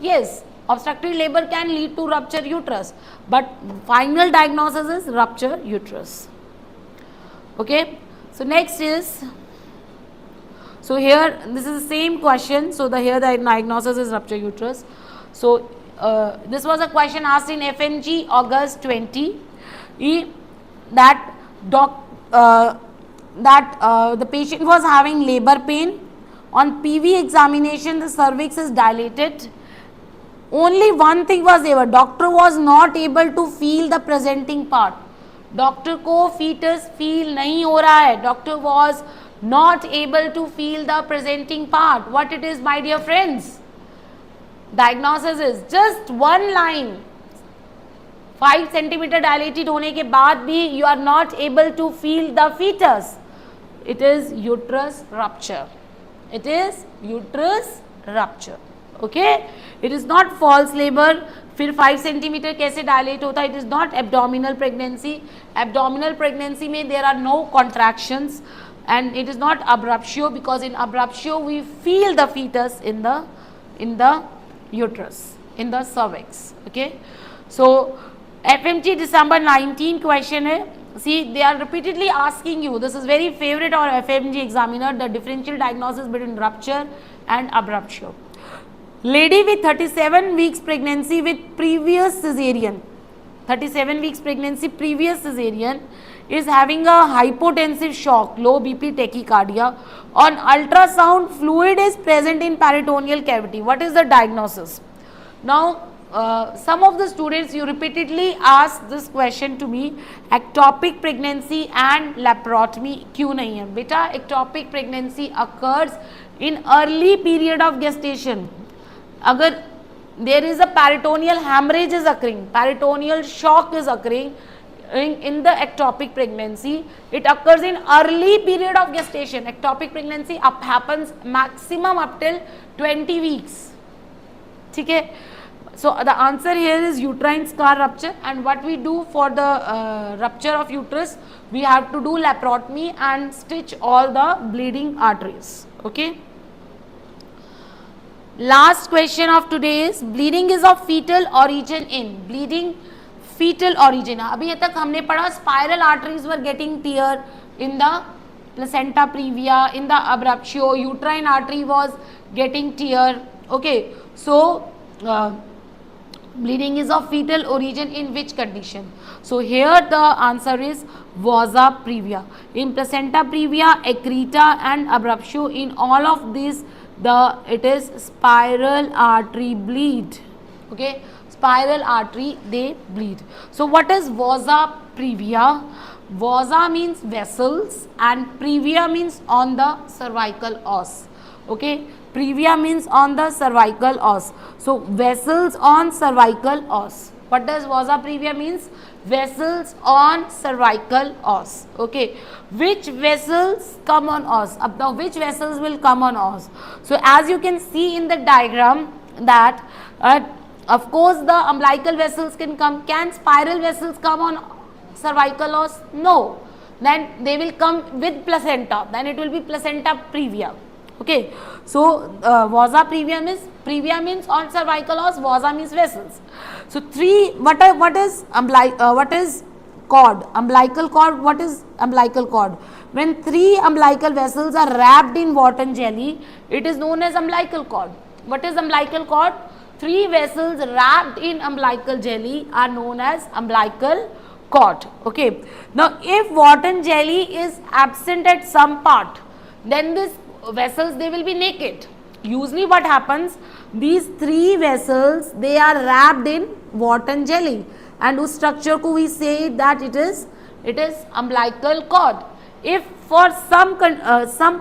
Speaker 1: Yes, obstructed labor can lead to rupture uterus, but final diagnosis is rupture uterus. Okay. So next is, so here this is the same question. So here the diagnosis is rupture uterus. So this was a question asked in FMG August 20. That the patient was having labor pain. On PV examination, the cervix is dilated. Only one thing was there. Doctor was not able to feel the presenting part. Doctor को fetus feel नहीं हो रहा है. Doctor was not able to feel the presenting part. What it is, my dear friends? Diagnosis is just one line. 5 centimeter dilated होने के बाद भी you are not able to feel the fetus. It is uterus rupture. It is uterus rupture. Okay. It is not false labor. फिर 5 centimeter कैसे dilate होता है? It is not abdominal pregnancy. Abdominal pregnancy में there are no contractions, and it is not abruptio because in abruptio we feel the fetus in the uterus, in the cervix. Okay. So FMG December 19 question है. See, they are repeatedly asking you, this is very favorite or FMG examiner, the differential diagnosis between rupture and abruptio. Lady with 37 weeks pregnancy with previous cesarean, 37 weeks pregnancy previous cesarean is having a hypotensive shock, low BP, tachycardia. On ultrasound, fluid is present in peritoneal cavity. What is the diagnosis? Now, some of the students, you repeatedly ask this question to me, ectopic pregnancy and laparotomy क्यों नहीं है? बेटा, ectopic pregnancy occurs in early period of gestation. अगर there is a peritoneal hemorrhage is occurring, peritoneal shock is occurring in the ectopic pregnancy, it occurs in early period of gestation. Ectopic pregnancy happens maximum up till 20 weeks. ठीक है? So the answer here is uterine scar rupture, and what we do for the rupture of uterus, we have to do laparotomy and stitch all the bleeding arteries. Okay. Last question of today is bleeding is of fetal origin in, bleeding fetal origin. अभी तक हमने पढ़ा spiral arteries were getting tear in the placenta previa, in the abruptio, uterine artery was getting tear. Okay. So bleeding is of fetal origin in which condition? So here the answer is Vasa previa. In placenta previa, accreta and abruptio, in all of these it is spiral artery bleed. Okay, spiral artery they bleed. So what is Vasa previa? Vasa means vessels and Previa means on the cervical os. Okay, Previa means on the cervical os. So vessels on cervical os. What does Vasa Previa means? Vessels on cervical os. Okay, which vessels come on os? Now which vessels will come on os? So as you can see in the diagram that of course the umbilical vessels can come. Can spiral vessels come on cervical os? No. Then they will come with placenta. Then it will be placenta previa. Okay. So Vasa previa means on cervical os. Vasa means vessels. So what is cord? Umbilical cord. What is umbilical cord? When 3 umbilical vessels are wrapped in Wharton jelly, it is known as umbilical cord. What is umbilical cord? 3 vessels wrapped in umbilical jelly are known as umbilical cord. Okay. Now, if Wharton jelly is absent at some part, then these vessels, they will be naked. Usually what happens, these 3 vessels, they are wrapped in Wharton jelly, and उस structure को we say that it is umbilical cord. If for some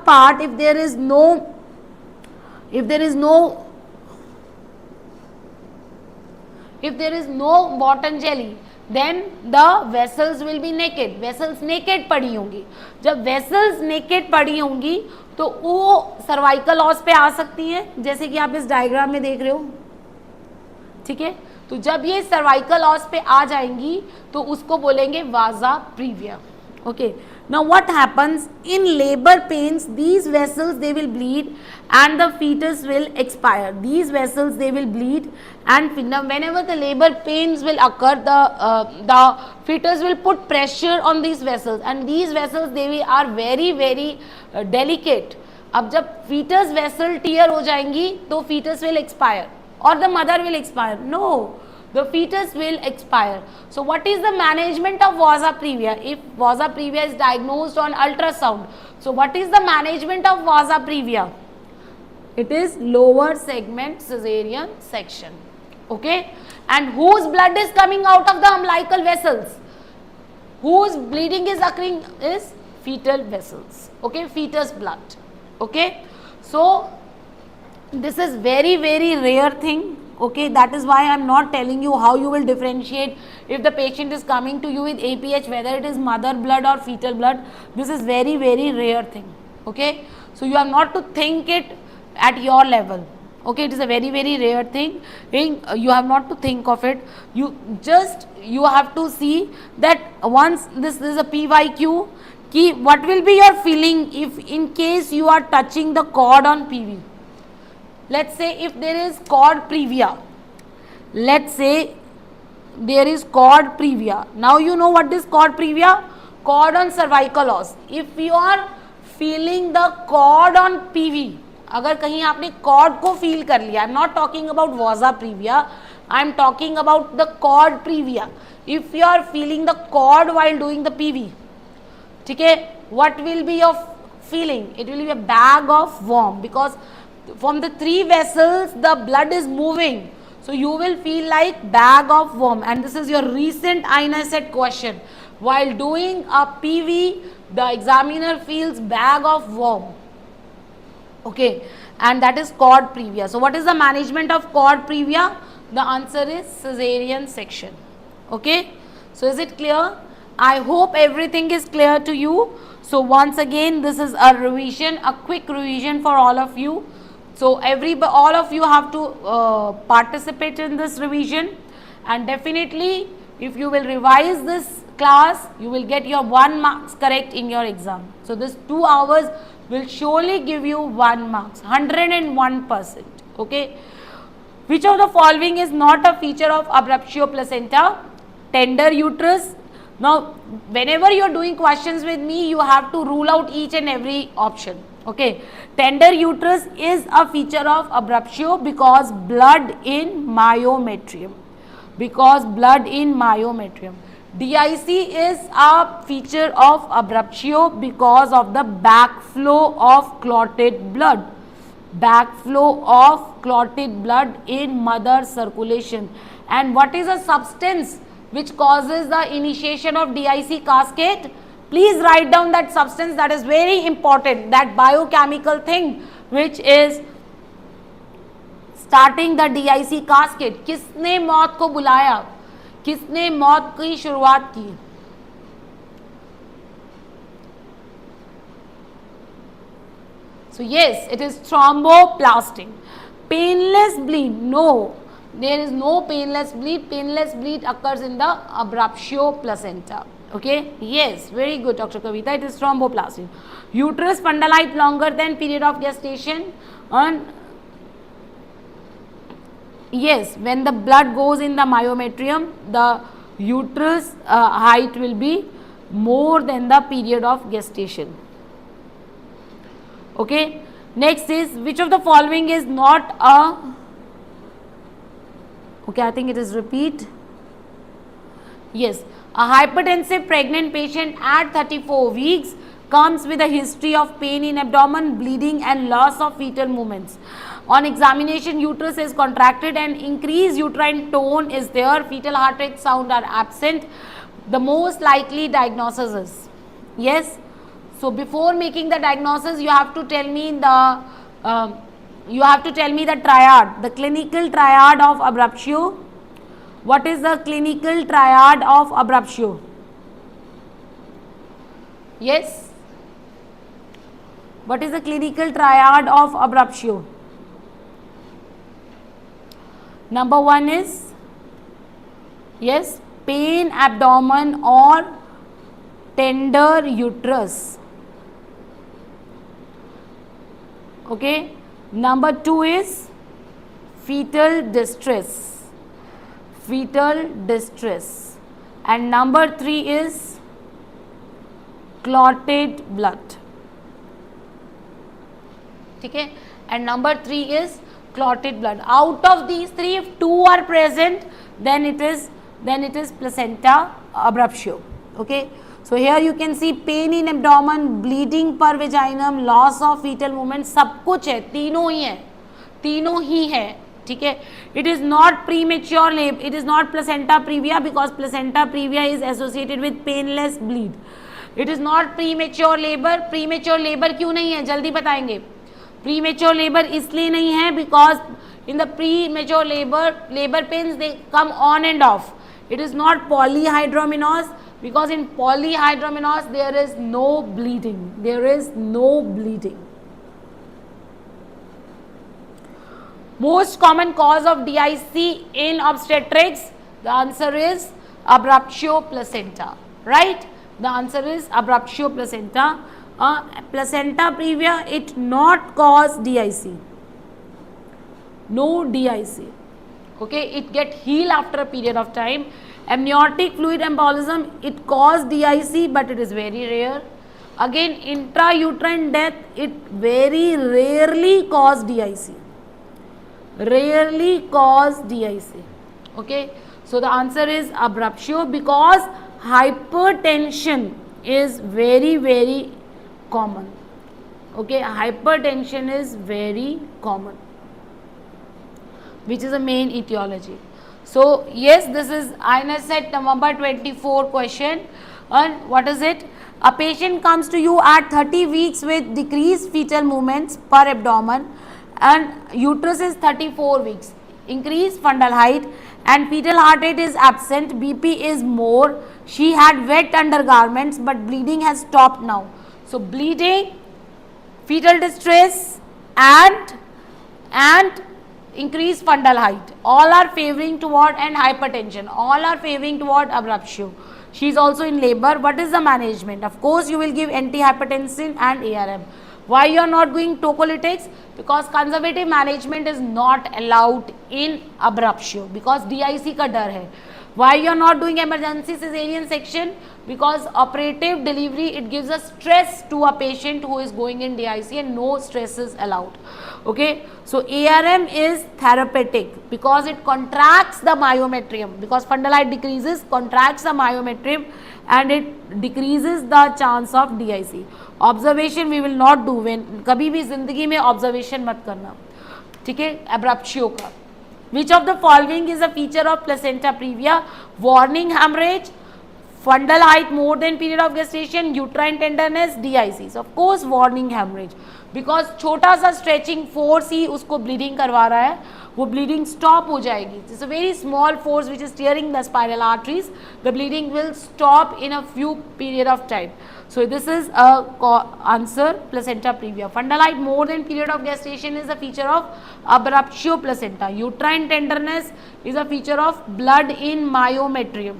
Speaker 1: part, if there is no Wharton jelly, then the vessels will be naked. Vessels naked पड़ी होंगी. जब vessels naked पड़ी होंगी तो वो cervical os पे आ सकती हैं, जैसे कि आप इस डायग्राम में देख रहे हो. ठीक है, तो जब ये cervical os पे आ जाएंगी तो उसको बोलेंगे Vasa previa. Okay. Now what happens in labor pains? These vessels, they will bleed and the fetus will expire. These vessels, they will bleed, and whenever the labor pains will occur, the fetus will put pressure on these vessels, and these vessels, they are very very delicate. अब जब fetus vessel tear हो जाएंगी तो fetus will expire or the mother will expire. No, the fetus will expire. So what is the management of Vasa previa? If Vasa previa is diagnosed on ultrasound, so what is the management of Vasa previa? It is lower segment cesarean section. Okay, and whose blood is coming out of the umbilical vessels? Whose bleeding is occurring is fetal vessels. Okay, fetus blood. Okay, so this is very very rare thing. Okay, that is why I am not telling you how you will differentiate if the patient is coming to you with APH, whether it is mother blood or fetal blood. This is very very rare thing. Okay, so you have not to think it at your level. Okay, it is a very very rare thing. You have not to think of it. You have to see that once this is a PYQ. Ki what will be your feeling if in case you are touching the cord on PV? Let's say if there is cord previa. Let's say there is cord previa. Now you know what is cord previa? Cord on cervical os. If you are feeling the cord on PV, अगर कहीं आपने cord को feel कर लिया, I am not talking about Vasa previa, I am talking about the cord previa. If you are feeling the cord while doing the PV, ठीक है, what will be your feeling? It will be a bag of worm, because from the 3 vessels the blood is moving, so you will feel like bag of worm. And this is your recent INSET question. While doing a PV, the examiner feels bag of worm. Okay, and that is cord previa. So what is the management of cord previa? The answer is cesarean section. Okay, so is it clear? I hope everything is clear to you. So once again, this is a revision, a quick revision for all of you. So all of you have to participate in this revision, and definitely if you will revise this class, you will get your 1 marks correct in your exam. So this 2 hours will surely give you 1 marks, 101%. Okay. Which of the following is not a feature of abruptio placenta? Tender uterus. Now whenever you are doing questions with me, you have to rule out each and every option. Okay, tender uterus is a feature of abruptio because blood in myometrium. DIC is a feature of abruptio because of the backflow of clotted blood. In mother circulation. And what is a substance which causes the initiation of DIC cascade? Please write down that substance, that is very important, that biochemical thing which is starting the DIC cascade. किसने मौत को बुलाया, किसने मौत की शुरुआत की? So yes, it is thromboplastin. Painless bleed, no, there is no painless bleed. Painless bleed occurs in the abruptio placenta. Okay, yes, very good, Dr. Kavita, it is thromboplastin. Uterus fundalite longer than period of gestation, and yes, when the blood goes in the myometrium, the uterus height will be more than the period of gestation. Okay, next is, which of the following is not a, okay, I think it is repeat. Yes, a hypertensive pregnant patient at 34 weeks comes with a history of pain in abdomen, bleeding and loss of fetal movements. On examination, uterus is contracted and increased uterine tone is there. Fetal heart rate sound are absent. The most likely diagnosis is, yes. So before making the diagnosis, you have to tell me the triad, the clinical triad of abruptio. What is the clinical triad of abruptio? Yes. What is the clinical triad of abruptio? Number one is, yes, pain abdomen or tender uterus. Okay. Number two is fetal distress. Fetal distress. And number three is clotted blood. Okay. And number three is clotted blood. Out of these three, if two are present, then it is placenta abruptio. Okay. So here you can see pain in abdomen, bleeding per vaginum, loss of fetal movement, सब कुछ है, तीनों ही है, ठीक है. It is not premature labor, it is not placenta previa because placenta previa is associated with painless bleed. It is not premature labor. Premature labor क्यों नहीं है, जल्दी बताएंगे. Premature labor इसलिए नहीं है because in the premature labor pains they come on and off. It is not polyhydramnios because in polyhydramnios there is no bleeding. There is no bleeding. Most common cause of DIC in obstetrics, the answer is abruptio placenta, right? The answer is abruptio placenta. Placenta previa, it not cause DIC. No DIC. Okay, it get healed after a period of time. Amniotic fluid embolism, it cause DIC, but it is very rare. Again, intrauterine death, it very rarely cause DIC. Rarely cause DIC. Okay, so the answer is abruptio because hypertension is very common. Okay, hypertension is very common, which is a main etiology. So yes, this is INSET November 24 question. And what is it? A patient comes to you at 30 weeks with decreased fetal movements per abdomen and uterus is 34 weeks, increased fundal height and fetal heart rate is absent, BP is more, she had wet undergarments but bleeding has stopped now. So bleeding, fetal distress and increased fundal height, all are favoring toward, and hypertension, all are favoring toward abruptio. She is also in labor. What is the management? Of course, you will give antihypertensive and ARM. Why you are not doing tocolytics? Because conservative management is not allowed in abruptio because DIC का डर है. Why you are not doing emergency cesarean section? Because operative delivery, it gives a stress to a patient who is going in DIC and no stress is allowed. Okay, so ARM is therapeutic because it contracts the myometrium, because fundal height decreases, contracts the myometrium and it decreases the chance of DIC. Observation we will not do, when कभी भी जिंदगी में observation मत करना, ठीक है, abruptio का. Which of the following is a feature of placenta previa? Warning hemorrhage, fundal height more than period of gestation, uterine tenderness, DICs. Of course warning hemorrhage, because छोटा सा stretching force ही उसको bleeding करवा रहा है, वो bleeding stop हो जाएगी. It's a very small force which is tearing the spiral arteries. The bleeding will stop in a few period of time. So this is a answer, placenta previa. Fundal height more than period of gestation is a feature of abruptio placenta. Uterine tenderness is a feature of blood in myometrium.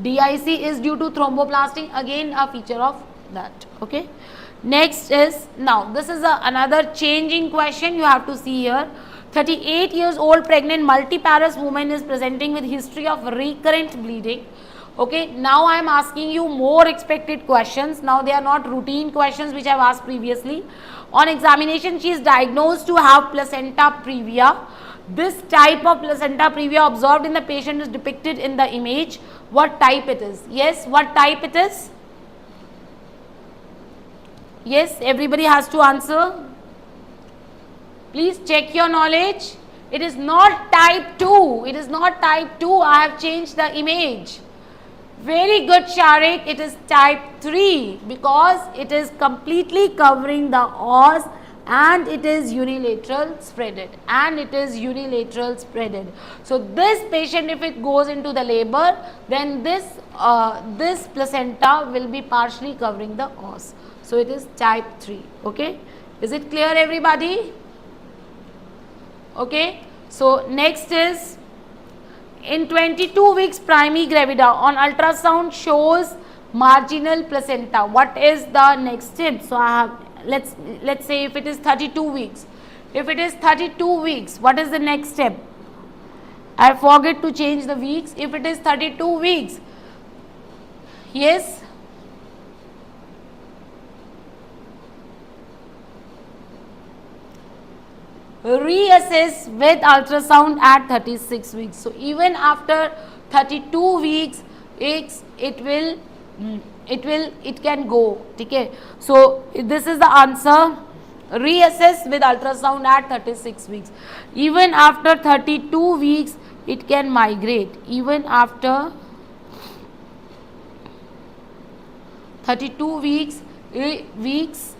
Speaker 1: DIC is due to thromboplastin, again a feature of that. Okay. Next is, now this is another changing question you have to see here. 38 years old pregnant multiparous woman is presenting with history of recurrent bleeding. Okay, now I am asking you more expected questions. Now they are not routine questions which I have asked previously. On examination, she is diagnosed to have placenta previa. This type of placenta previa observed in the patient is depicted in the image. What type it is? Yes, what type it is? Yes, everybody has to answer. Please check your knowledge. It is not type 2. It is not type 2. I have changed the image. Very good, Sharik. It is type 3 because it is completely covering the os and it is unilateral spreaded. So this patient, if it goes into the labor, then this placenta will be partially covering the os. So it is type 3. Okay. Is it clear, everybody? Okay. So next is, in 22 weeks primary gravida on ultrasound shows marginal placenta. What is the next step? So I have, let's say if it is 32 weeks. If it is 32 weeks, what is the next step? I forget to change the weeks. If it is 32 weeks, yes. Reassess with ultrasound at 36 weeks. So even after 32 weeks, it can go. Okay. So this is the answer. Reassess with ultrasound at 36 weeks. Even after 32 weeks, it can migrate. Even after 32 weeks,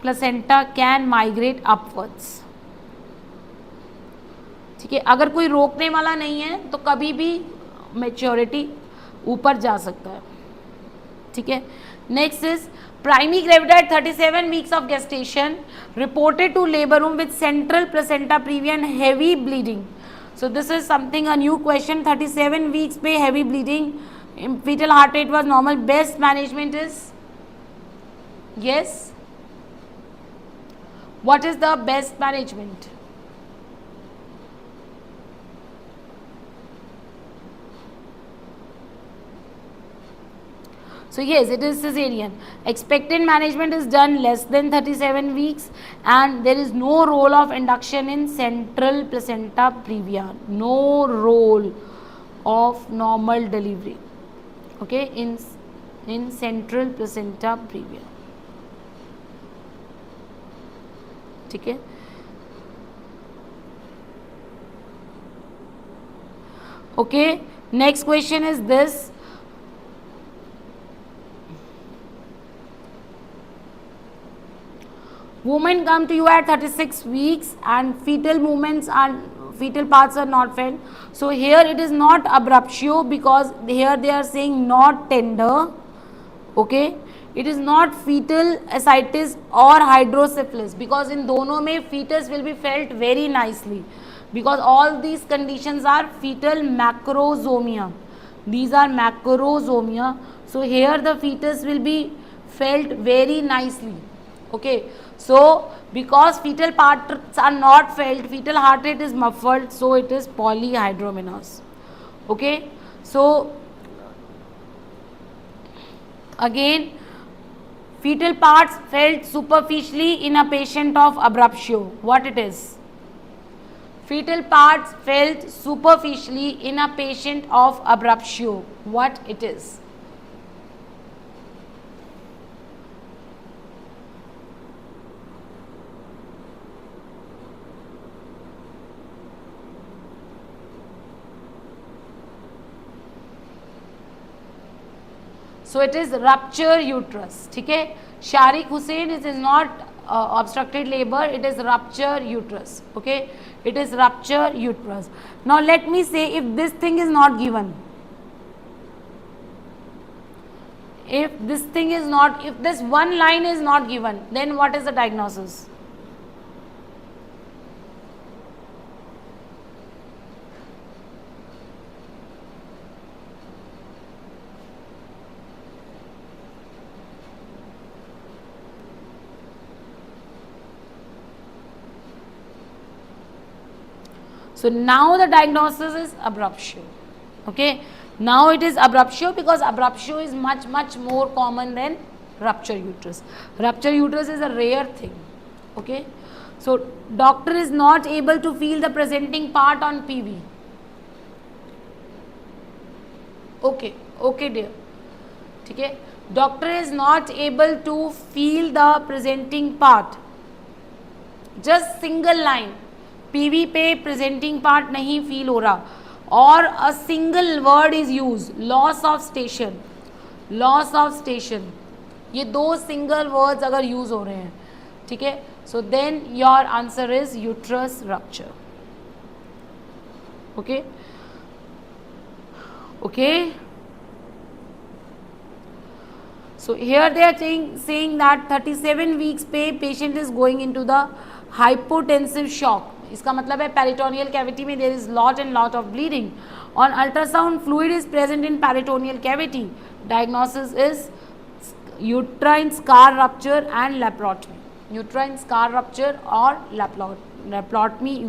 Speaker 1: placenta can migrate upwards. ठीक है. अगर कोई रोकने वाला नहीं है तो कभी भी मैच्योरिटी ऊपर जा सकता है. ठीक है. Next is primary gravida at 37 weeks of gestation reported to labor room with central placenta previa and heavy bleeding. So this is something, a new question. 37 weeks पे heavy bleeding, fetal heart rate was normal. Best management is, yes, what is the best management? So yes, it is cesarean. Expectant management is done less than 37 weeks and there is no role of induction in central placenta previa. No role of normal delivery. Okay, in central placenta previa. Okay. Okay, next question is this. Women come to you at 36 weeks and fetal parts are not felt. So here it is not abruptio because here they are saying not tender. Okay. It is not fetal ascites or hydrocephalus because in दोनों में fetus will be felt very nicely because all these conditions are fetal macrosomia. These are macrosomia. So here the fetus will be felt very nicely. Okay. So because fetal parts are not felt, fetal heart rate is muffled, so it is polyhydramnios. Okay. So again, fetal parts felt superficially in a patient of abruptio. What it is? Fetal parts felt superficially in a patient of abruptio. What it is? So it is rupture uterus. ठीक है, Shariq Hussain, it is not obstructed labor, it is rupture uterus. Okay, it is rupture uterus. Now let me say, if this thing is not given, if this thing is not, if this one line is not given, then what is the diagnosis? So now the diagnosis is abruptio. Okay, now it is abruptio because abruptio is much more common than rupture uterus. Rupture uterus is a rare thing. Okay, so doctor is not able to feel the presenting part on PV. Okay, okay dear. ठीक है, doctor is not able to feel the presenting part. Just single line. PV पे presenting part नहीं feel हो रहा, और a single word is use, loss of station, loss of station, ये दो single words अगर यूज हो रहे हैं, ठीक है, so then your answer is uterus rupture. Okay okay, so here they are saying that 37 weeks पे patient is going into the hypotensive shock. इसका मतलब है पेरिटोनियल कैविटी में there is lot and lot of bleeding. On ultrasound fluid is present in peritoneal cavity. Diagnosis is uterine scar rupture and laparotomy. Uterine scar rupture or laparotomy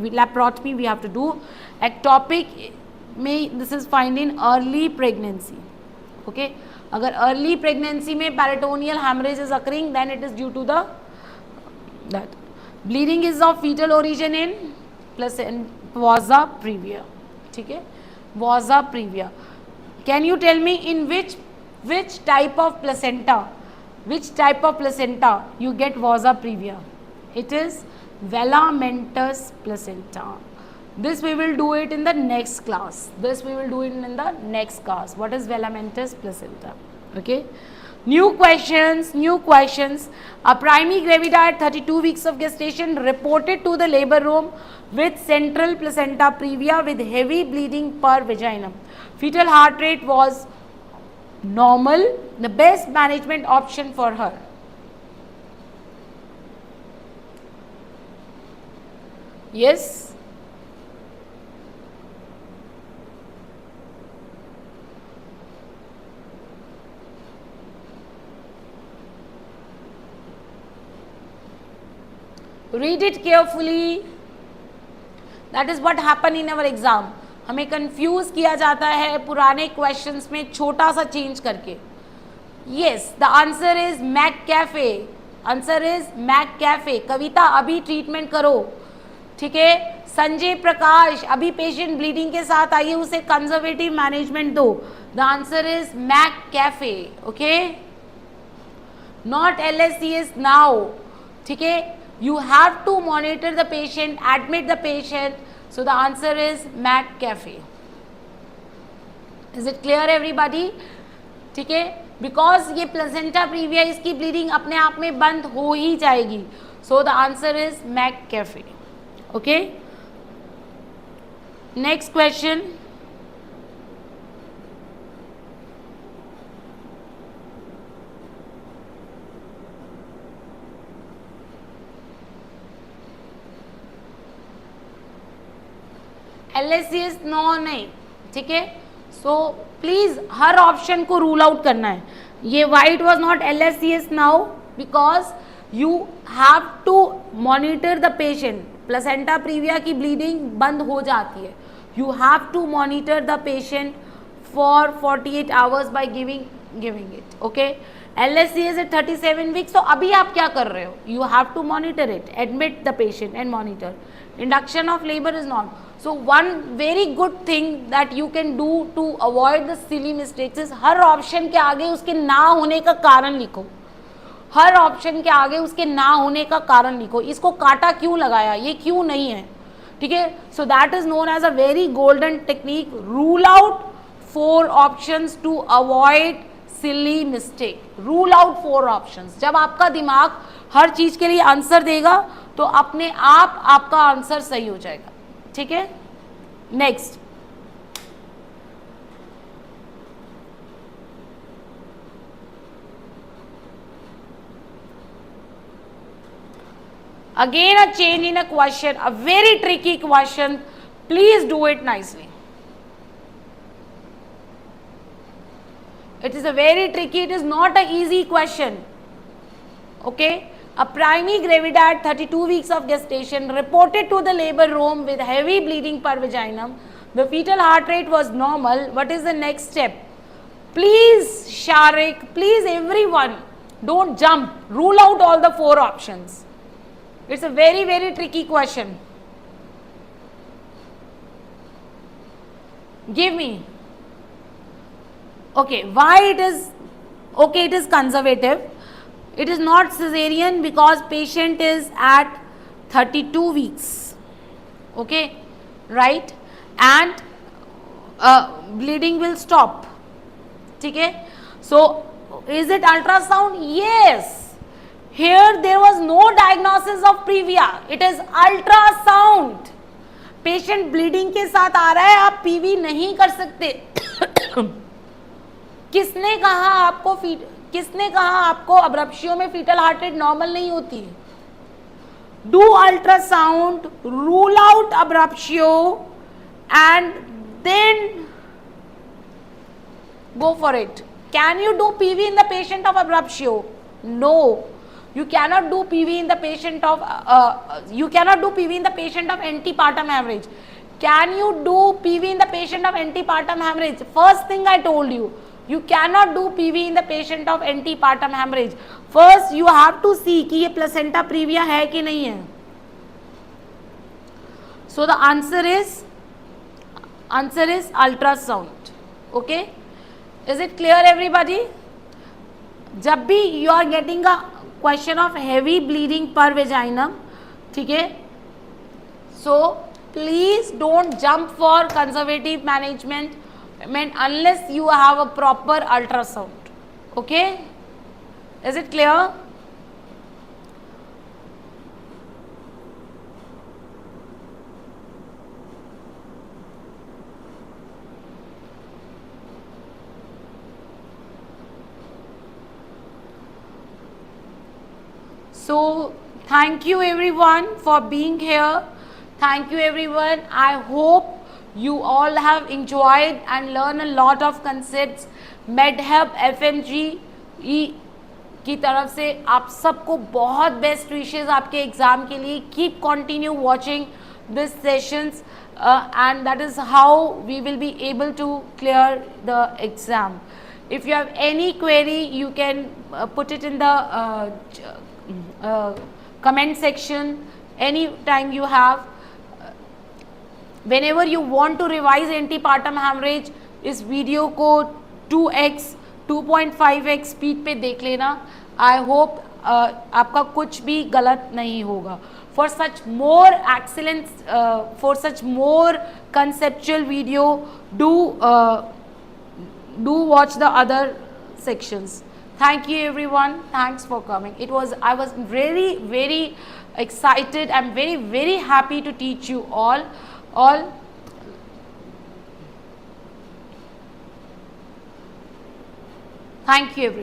Speaker 1: we have to do. Ectopic में this is found in early pregnancy. Okay, अगर early pregnancy में peritoneal hemorrhage is occurring, then it is due to the that. Bleeding is of fetal origin in Vasa Previa. ठीक है, Vasa Previa. Can you tell me in which type of placenta, you get Vasa Previa? It is velamentous placenta. This we will do it in the next class. What is velamentous placenta? Okay. New questions. A primary gravida at 32 weeks of gestation reported to the labor room with central placenta previa with heavy bleeding per vaginum. Fetal heart rate was normal. The best management option for her. Yes. Read it carefully. That is what happened in our exam. हमें confuse किया जाता है पुराने questions में छोटा सा change करके. Yes, the answer is McCafe. कविता अभी ट्रीटमेंट करो, ठीक है. संजय प्रकाश, अभी पेशेंट ब्लीडिंग के साथ आइए, उसे कंजर्वेटिव मैनेजमेंट दो. The answer is McCafe. Okay, not LSCS now. ठीक है, you have to monitor the patient, admit the patient, so the answer is McCafe. Is it clear everybody? ठीक है, because ये प्लेसेंटा प्रीविया, इसकी bleeding अपने आप में बंद हो ही जाएगी, so the answer is McCafe. Okay, next question. LSCS no नहीं, ठीक है. सो प्लीज हर ऑप्शन को रूल आउट करना है. ये why it was not LSCS now because you have to monitor the patient. Placenta previa की ब्लीडिंग बंद हो जाती है. You have to monitor the patient for 48 hours by giving it. Okay, LSCS at 37 weeks. तो अभी आप क्या कर रहे हो? You have to monitor it, admit the patient and monitor. Induction of labour is not. So one very good thing that you can do to avoid the silly mistakes is her option के आगे उसके ना होने का कारण लिखो. हर option के आगे उसके ना होने का कारण लिखो. इसको काटा क्यों लगाया, ये क्यों नहीं है, ठीक है. So that is known as a very golden technique. Rule out 4 options to avoid silly mistake. Rule out 4 options. जब आपका दिमाग हर चीज के लिए आंसर देगा तो अपने आप आपका आंसर सही हो जाएगा. ठीक है. Next. Again a change in a question, a very tricky question. Please do it nicely. It is a very tricky, it is not an easy question. Okay. A primary gravida at 32 weeks of gestation reported to the labor room with heavy bleeding per vaginum. The fetal heart rate was normal. What is the next step? Please, Sharik, please everyone, don't jump. Rule out all the 4 options. It's a very, very tricky question. Give me. Okay, why it is, okay, it is conservative. It is not cesarean because patient is at 32 weeks. Okay, right? And bleeding will stop. Okay, so is it ultrasound? Yes. Here there was no diagnosis of Previa. It is ultrasound. Patient bleeding के साथ आ रहा है, आप PV नहीं कर सकते. किसने कहा आपको अब्रप्शियो में फीटल हार्ट रेट नॉर्मल नहीं होती है? Do ultrasound, rule out abruptio and then go for it. Can you do PV in the patient of abruptio? No. You cannot do PV in the patient of antepartum hemorrhage. Can you do PV in the patient of antepartum hemorrhage? First thing I told you, you cannot do PV in the patient of antepartum hemorrhage. First you have to see कि ये placenta previa है कि नहीं है. So the answer is ultrasound. Okay, is it clear everybody? जब भी you are getting a question of heavy bleeding per vaginum, ठीक है, so please don't jump for conservative management unless you have a proper ultrasound. Okay, is it clear? So thank you everyone for being here. Thank you everyone. I hope you all have enjoyed and learned a lot of concepts. Meduhub FMG की तरफ से आप सबको बहुत best wishes आपके exam के लिए. Keep continue watching this sessions and that is how we will be able to clear the exam. If you have any query, you can put it in the comment section anytime you have. Whenever you want to revise antepartum hemorrhage, इस video को 2x 2.5x speed पे देख लेना. I hope आपका कुछ भी गलत नहीं होगा. For such more excellence, for such more conceptual video, do watch the other sections. Thank you everyone. Thanks for coming. I was very excited. I'm very happy to teach you all. Thank you everyone.